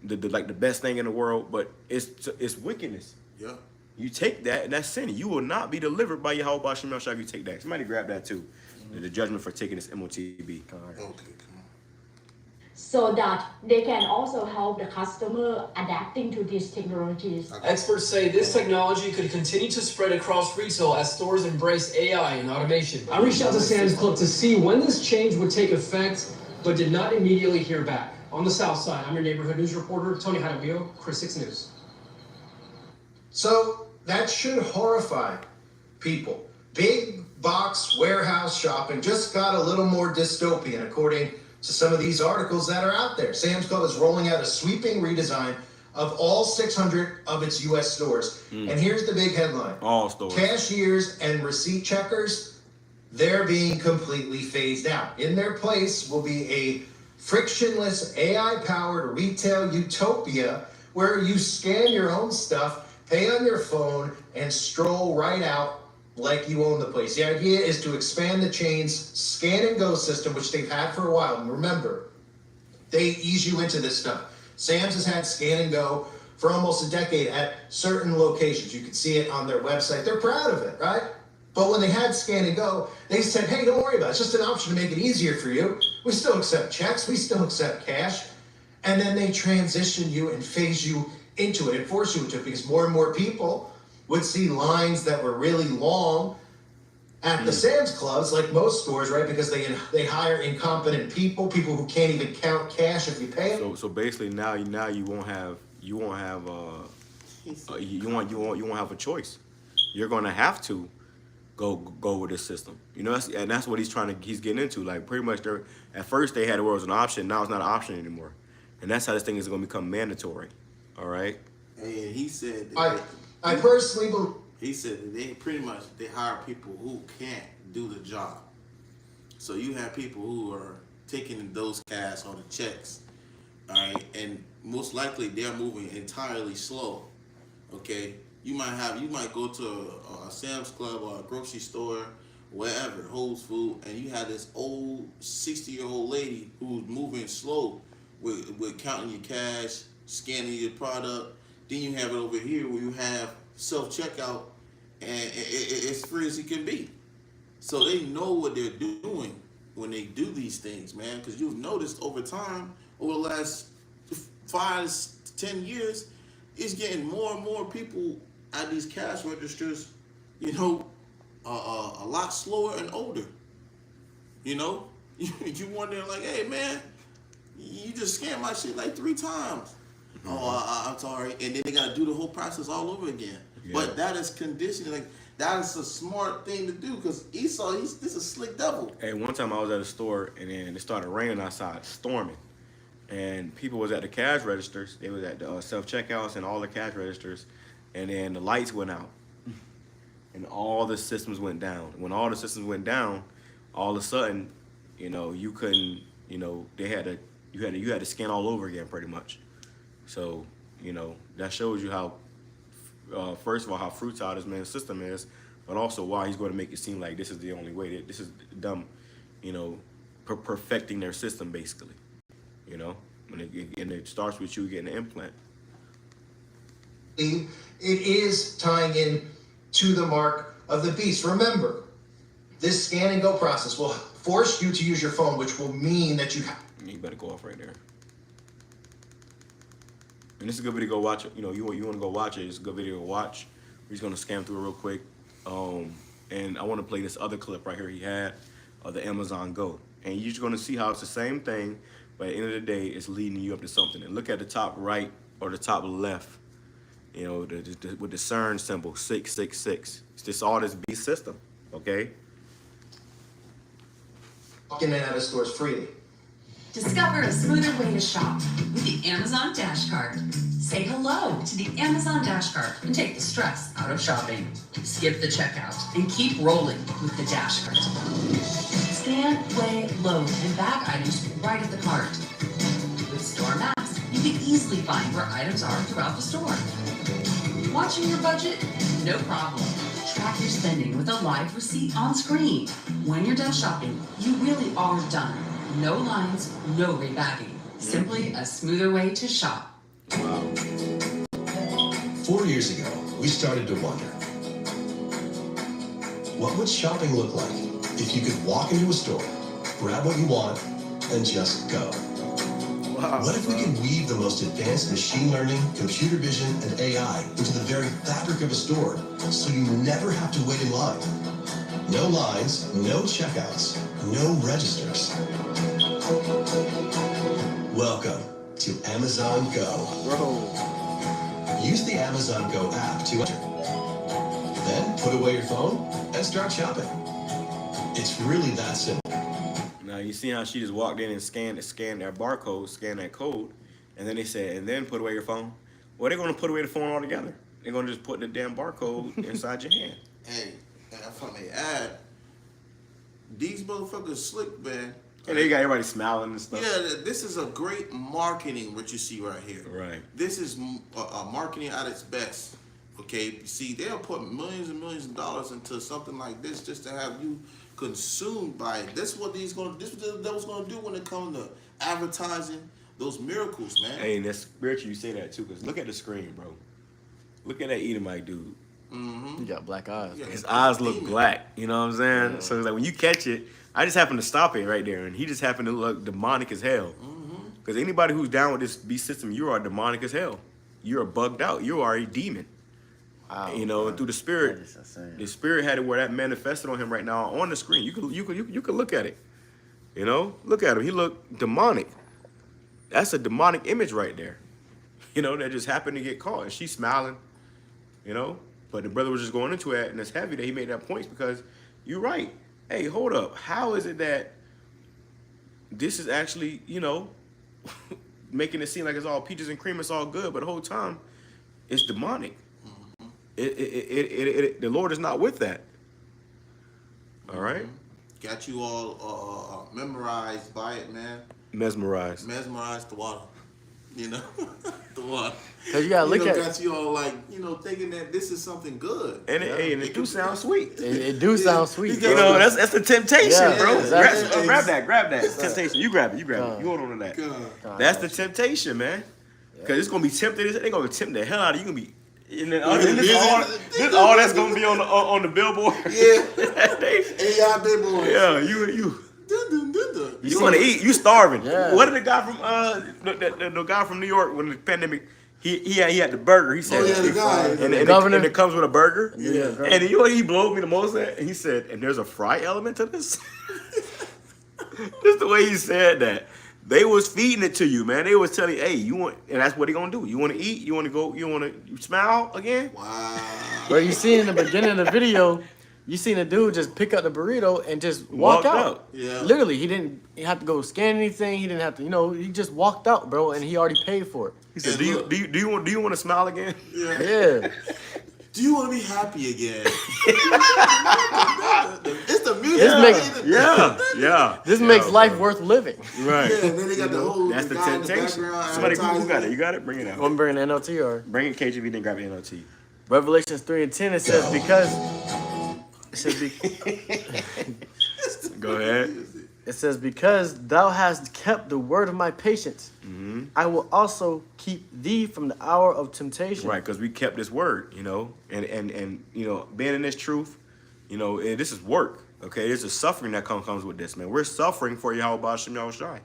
like the best thing in the world, but it's wickedness. Yeah. You take that, and that's sin. You will not be delivered by Yahawah Shem El Shai if you take that. Somebody grab that too. The judgment for taking this MOTB. Okay, come on. so that they can also help the customer adapting to these technologies. Experts say this technology could continue to spread across retail as stores embrace AI and automation. I reached out to Sam's Club to see when this change would take effect, but did not immediately hear back. On the South Side, I'm your neighborhood news reporter, Tony Hadawio, Chris 6 News. So that should horrify people. Big box warehouse shopping just got a little more dystopian according to some of these articles that are out there. Sam's Club is rolling out a sweeping redesign of all 600 of its U.S. stores. And here's the big headline. All stores. Cashiers and receipt checkers, they're being completely phased out. In their place will be a frictionless AI-powered retail utopia where you scan your own stuff, pay on your phone, and stroll right out like you own the place. The idea is to expand the chain's scan and go system, which they've had for a while. And remember, they ease you into this stuff. Sam's has had scan and go for almost a decade at certain locations. You can see it on their website. They're proud of it, right? But when they had scan and go, they said, hey, don't worry about it. It's just an option to make it easier for you. We still accept checks. We still accept cash. And then they transition you and phase you into it and force you into it because more and more people would see lines that were really long at the Sam's Clubs, like most stores, right? Because they hire incompetent people who can't even count cash if you pay them. So basically now you won't have you won't have a choice. You're gonna have to go with this system. You know, that's what he's getting into. Like pretty much at first they had it where it was an option, now it's not an option anymore. And that's how this thing is gonna become mandatory. All right. And he said I personally believe. He said that they hire people who can't do the job. So you have people who are taking those cash or the checks, all right, and most likely they're moving entirely slow. Okay, you might go to a Sam's Club or a grocery store, wherever, Whole Foods, and you have this old 60-year-old lady who's moving slow with counting your cash, scanning your product. Then you have it over here where you have self-checkout, and it's free as it can be. So they know what they're doing when they do these things, man, because you've noticed over time, over the last 5 to 10 years, it's getting more and more people at these cash registers, you know, a lot slower and older. You know, you wondering like, hey, man, you just scanned my shit like 3 times. Oh, I'm sorry. And then they got to do the whole process all over again. Yeah. But that is conditioning. Like, that is a smart thing to do because Esau, this is a slick devil. Hey, one time I was at a store and then it started raining outside, storming. And people was at the cash registers. They was at the self-checkouts and all the cash registers. And then the lights went out. And all the systems went down. When all the systems went down, all of a sudden, you know, you couldn't, you know, they had to You had to scan all over again, pretty much. So, you know, that shows you how, first of all, how fruitile this man's system is, but also why he's going to make it seem like this is the only way. This is them, you know, perfecting their system, basically. You know, and it starts with you getting an implant. It is tying in to the mark of the beast. Remember, this scan and go process will force you to use your phone, which will mean that you better go off right there. And this is a good video to go watch. You know, you want to go watch it. It's a good video to watch. We're just gonna scan through it real quick. And I want to play this other clip right here he had of the Amazon Go. And you're just gonna see how it's the same thing, but at the end of the day, it's leading you up to something. And look at the top right or the top left. You know, with the CERN symbol, 666. It's just all this beast system, okay? walk in and out of stores freely. Discover a smoother way to shop with the Amazon Dash Cart. Say hello to the Amazon Dash Cart and take the stress out of shopping. Skip the checkout and keep rolling with the Dash Cart. Scan, weigh, load, and bag items right at the cart. With Store Maps, you can easily find where items are throughout the store. Watching your budget? No problem. Track your spending with a live receipt on screen. When you're done shopping, you really are done. No lines, no rebagging. Simply a smoother way to shop. Wow. 4 years ago, we started to wonder, what would shopping look like if you could walk into a store, grab what you want, and just go? Wow. What if we could weave the most advanced machine learning, computer vision, and AI into the very fabric of a store, so you never have to wait in line? No lines, no checkouts, no registers. Welcome to Amazon Go. Bro. Use the Amazon Go app to enter. Then put away your phone and start shopping. It's really that simple. Now you see how she just walked in and scanned that barcode, scanned that code, and then they said, and then put away your phone. Well, they're gonna put away the phone altogether. They're gonna just put the damn barcode inside your hand. Hey, and if I may add, these motherfuckers slick, man. And they got everybody smiling and stuff. Yeah, this is a great marketing, what you see right here. Right. This is marketing at its best. Okay, you see, they'll put millions and millions of dollars into something like this just to have you consumed by it. This is what this is what the devil's gonna do when it comes to advertising those miracles, man. Hey, and that's spiritual. You say that too, because look at the screen, bro. Look at that Edomite dude. Mm-hmm. You got black eyes. Yeah, His eyes look black. You know what I'm saying? Yeah. So it's like when you catch it, I just happened to stop it right there, and he just happened to look demonic as hell. Because anybody who's down with this beast system, you are demonic as hell. You are bugged out. You are a demon. Wow, you know, bro. and through the spirit, That is insane. the spirit had it where that manifested on him right now on the screen. You could look at it. You know, look at him. He looked demonic. That's a demonic image right there. You know, that just happened to get caught, and she's smiling. You know, but the brother was just going into it, and it's heavy that he made that point because you're right. Hey, hold up. How is it that this is actually, you know, making it seem like it's all peaches and cream, it's all good, but the whole time it's demonic. The Lord is not with that. All right? Got you all memorized by it, man. Mesmerized. Mesmerized the water. You know, the water. Cause you gotta look at got you all like, you know, thinking that this is something good. And it do sound sweet. it do sound sweet. You know, that's the temptation, Yeah, bro. exactly. Grab that. It's temptation. You grab it. You hold on to that. God. That's the temptation, man. Because it's gonna be tempted. They're gonna tempt the hell out of you. You're gonna be. And then this all that's gonna be on the billboard. Yeah. AI billboard. Yeah, you You want to eat. You starving. Yeah. What did the guy from the guy from New York when the pandemic? He had the burger. He said, the guy. and it comes with a burger. Yeah. And you know what he blowed me the most at? He said, and there's a fry element to this. Just the way he said that. They was feeding it to you, man. They was telling you, hey, you want, and that's what he gonna do. You want to eat? You want to go? You want to smile again? Wow. Bro, you see in the beginning of the video, you seen a dude just pick up the burrito and just walk Walked out. out. Yeah. Literally, he didn't have to go scan anything. He didn't have to, you know, he just walked out, bro, and he already paid for it. He said, do you want to smile again? Yeah. Yeah. Do you want to be happy again? It's the music. This makes life worth living. Right. Yeah, and then they got the whole. That's the guy in temptation. background Somebody who got it? advertising. You got it? Bring it out. I'm bringing the NLT or Bring it, KJV, then grab the NLT. Revelations 3:10. It says because. It says Go ahead. It says, because thou hast kept the word of my patience, I will also keep thee from the hour of temptation. Right, because we kept this word, you know, and you know, being in this truth, you know, this is work. Okay, there's a suffering that comes with this, man. We're suffering for YAHAWASHI, YAHAWASHI.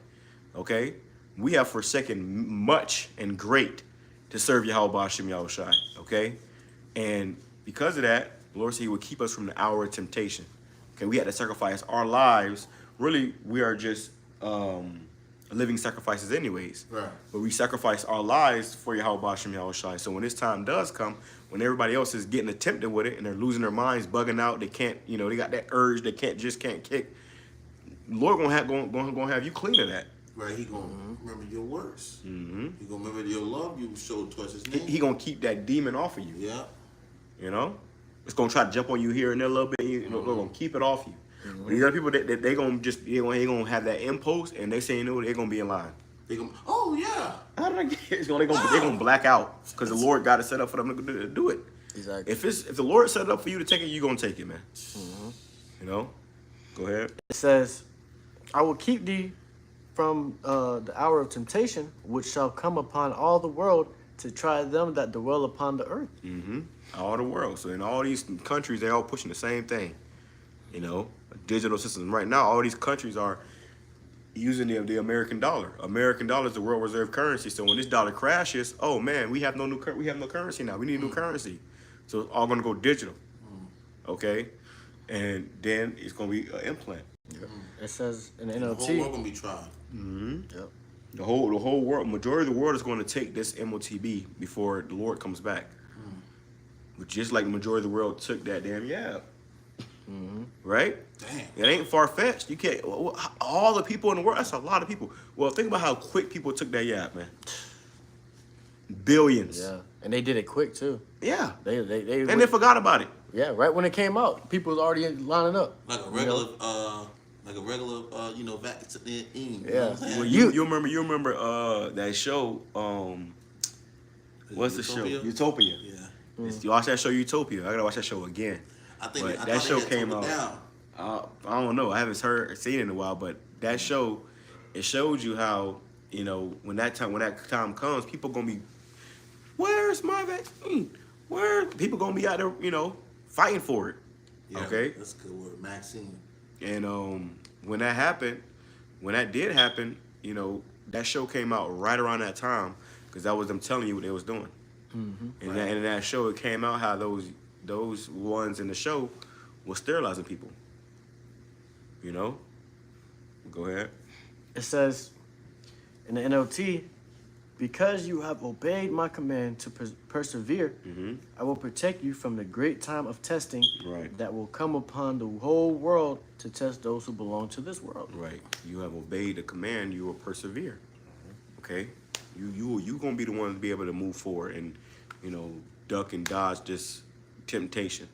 Okay, we have forsaken much and great to serve YAHAWASHI, YAHAWASHI. Okay, and because of that, the Lord said He would keep us from the hour of temptation. Okay, we had to sacrifice our lives. Really, we are just living sacrifices anyways. Right. But we sacrifice our lives for YAHAWASHI, YAHAWASHI. So when this time does come, when everybody else is getting tempted with it and they're losing their minds, bugging out, they can't, you know, they got that urge, they can't kick. The Lord gonna have you clean of that. Right, He gonna remember your words. He gonna remember your love you showed towards His name. He gonna keep that demon off of you. Yeah. You know, it's gonna try to jump on you here and there a little bit. You know, they're gonna keep it off you. These other people that they gonna just they gonna have that impulse, and they say, you know, they're gonna be in line. They gonna, oh yeah. How did I get here? They're gonna black out because the Lord got it set up for them to do it. Exactly. If the Lord set it up for you to take it, you're gonna take it, man. You know, go ahead. It says, I will keep thee from the hour of temptation, which shall come upon all the world to try them that dwell upon the earth. All the world. So in all these countries, they all pushing the same thing. You know, a digital system. Right now, all these countries are using the American dollar. American dollar is the world reserve currency. So when this dollar crashes, oh man, we have no currency now. We need a new currency. So it's all gonna go digital. Okay, and then it's gonna be an implant. It says in the The whole NLT. world gonna be tried. Yep. The whole world, majority of the world is going to take this MOTB before the Lord comes back. But just like the majority of the world took that damn yab. Right? Damn. It ain't far-fetched. You can't, all the people in the world, that's a lot of people. Well, think about how quick people took that yab, man. Billions. Yeah, and they did it quick too. Yeah. They And they forgot about it. Yeah, right when it came out, people was already lining up. Like a regular, you know, vaccine. Yeah. Well, you remember that show, what's the show? Utopia. Yeah. You watch that show, Utopia. I gotta watch that show again. I think But I that thought show they had came toned it out. down. I don't know. I haven't seen it in a while, but that show, it showed you how, you know, when that time comes, people gonna be, where's my vaccine? Where people gonna be out there, you know, fighting for it. Yeah, Okay. that's a good word, Maxine. And when that did happen, you know, that show came out right around that time because that was them telling you what they was doing. And in that show, it came out how those ones in the show were sterilizing people. You know? Go ahead. It says in the NLT, because you have obeyed my command to persevere, I will protect you from the great time of testing that will come upon the whole world to test those who belong to this world. Right. You have obeyed the command, you will persevere. Okay? You gonna be the one to be able to move forward and, you know, duck and dodge this temptation.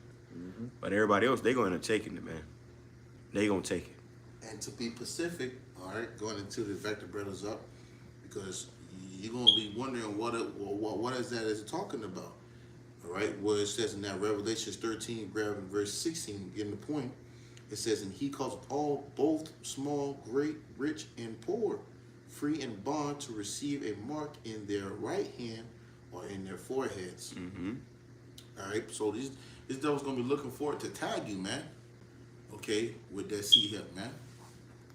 But everybody else, they gonna end up taking it, man. They gonna take it. And to be specific, all right, going into the Vector Brothers up, because you're gonna be wondering what is that is talking about, all right? Well, it says in that Revelation 13, grabbing verse 16, getting the point. It says, and he caused all, both small, great, rich, and poor, free and bond, to receive a mark in their right hand or in their foreheads. All right, so this devil's gonna be looking forward to tag you, man. Okay, with that seed hip, man.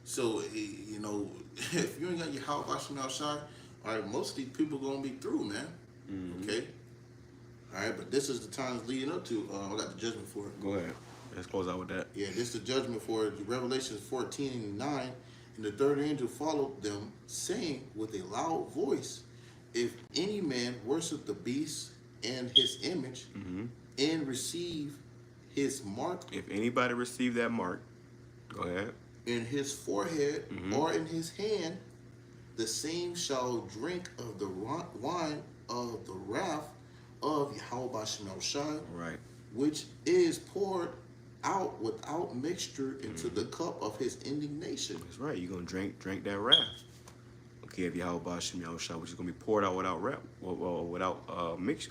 So, you know, if you ain't got your YAHAWASHI outside, all right, most of these people gonna be through, man. Okay. All right, but this is the times leading up to. I got the judgment for it. Go ahead. Let's close out with that. Yeah, this is the judgment for it. Revelation 14:9, and the third angel followed them, saying with a loud voice, if any man worship the beast and his image, and receive his mark, If anybody received that mark, go ahead. in his forehead or in his hand, the same shall drink of the wine of the wrath of YAHAWASHI YAHAWASHI, Right. which is poured out without mixture into the cup of his indignation. That's right. You're gonna drink that wrath. Okay, if Yahweh Bashim Yahushua, which is gonna be poured out without without mix.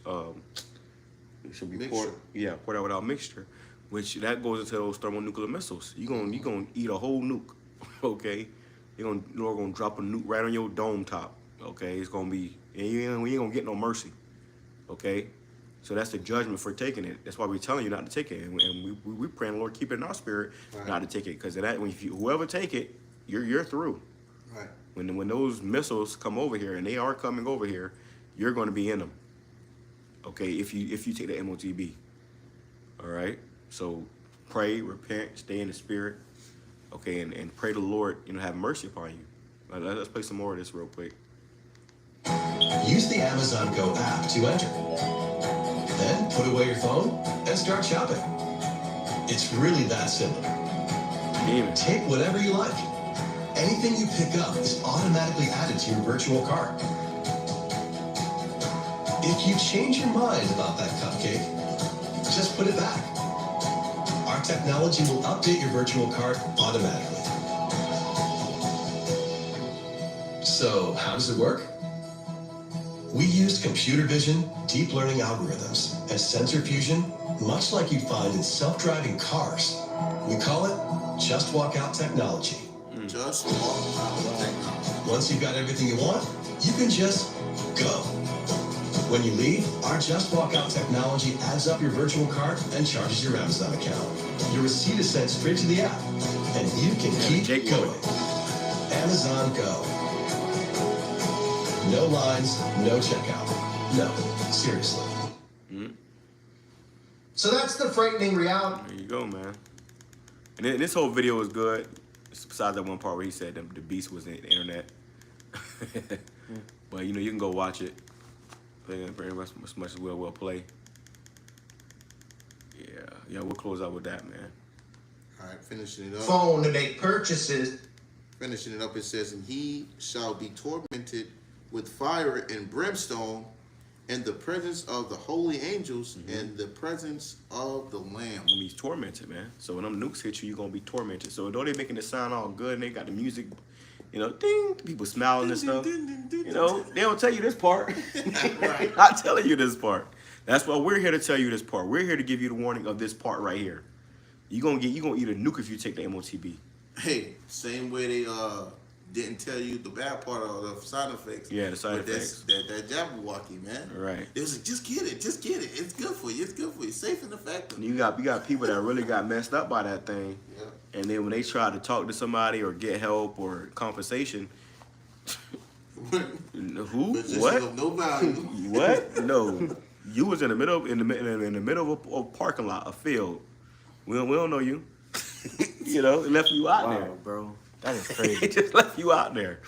It should be poured. Yeah, poured out without mixture. Which that goes into those thermonuclear missiles. You gonna eat a whole nuke. Okay, Lord gonna drop a nuke right on your dome top. Okay, it's gonna be, and we ain't gonna get no mercy. Okay, so that's the judgment for taking it. That's why we're telling you not to take it, and we praying, Lord, keep it in our spirit, not to take it, because that whoever take it, you're through. Right. When those missiles come over here, and they are coming over here, you're going to be in them. Okay, if you take the MOTB. All right. So pray, repent, stay in the spirit. Okay, and pray the Lord, have mercy upon you. Let's play some more of this real quick. Use the Amazon Go app to enter. Then put away your phone and start shopping. It's really that simple. Take whatever you like. Anything you pick up is automatically added to your virtual cart. If you change your mind about that cupcake, just put it back. Our technology will update your virtual cart automatically. So, how does it work? We used computer vision, deep learning algorithms, and sensor fusion, much like you'd find in self-driving cars. We call it Just Walk Out technology. Just walk out technology. Once you've got everything you want, you can just go. When you leave, our Just Walk Out technology adds up your virtual cart and charges your Amazon account. Your receipt is sent straight to the app, and you can keep going. Amazon Go. No lines, no checkout. No, seriously. So that's the frightening reality. There you go, man. And then this whole video is good. Besides that one part where he said the beast was in the internet. But you can go watch it. Very much as we'll play. Yeah, we'll close out with that, man. All right, finishing it up. Phone to make purchases. Finishing it up, it says, and he shall be tormented with fire and brimstone in the presence of the holy angels and the presence of the Lamb. He's tormented, man. So when them nukes hit you, you're going to be tormented. So though they making it sound all good and they got the music, ding, people smiling and stuff, they don't tell you this part. Right. Not telling you this part. That's why we're here to tell you this part. We're here to give you the warning of this part right here. You're gonna eat a nuke if you take the MOTB. Hey, same way they didn't tell you the bad part of the side effects. Yeah, the side effects. That Jabberwocky, man. Right. It was like, just get it. It's good for you. It's good for you. Safe and effective. And you got people that really got messed up by that thing. Yeah. And then when they try to talk to somebody or get help or compensation, who? Position What? of no value. What? No. You was in the middle of a parking lot, a field. We don't know you. It left you out there. Wow, bro. That is crazy. It just left you out there.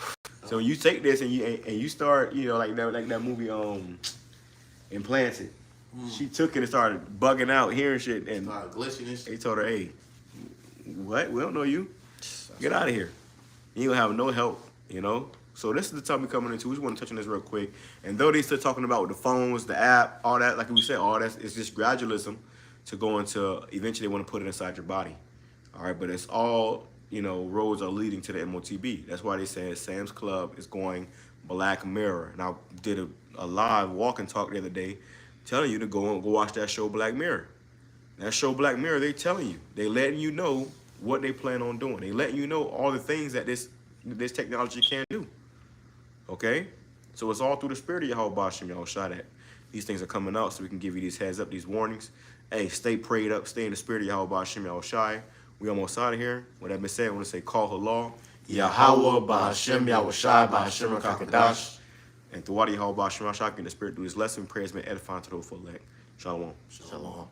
So when you take this and you start, like that movie Implanted. She took it and started bugging out, hearing shit, and Glitching and shit. they told her, "Hey, what? We don't know you. Get out of here. You don't have no help." So this is the time we're coming into. We just want to touch on this real quick. And though they still talking about the phones, the app, all that, like we said, all that, it's just gradualism to go into, eventually they want to put it inside your body. All right, but it's all, roads are leading to the MOTB. That's why they said Sam's Club is going Black Mirror. And I did a live walk and talk the other day telling you to go watch that show Black Mirror. That show Black Mirror, they telling you. They letting you know what they plan on doing. They letting you know all the things that this technology can do. Okay? So it's all through the spirit of YAHWASHI, Yahawashi, that these things are coming out so we can give you these heads up, these warnings. Hey, stay prayed up, stay in the spirit of YAHWASHI, Yahawashi. We almost out of here. With that being said, I want to say call halal. YAHAWAH, BAHASHAM, YAHWASHI, BAHASHAM, QADASH. And throughout YAHWASHI, in the spirit, through this lesson, prayers may edify to the full elect. Shalom. Shalom.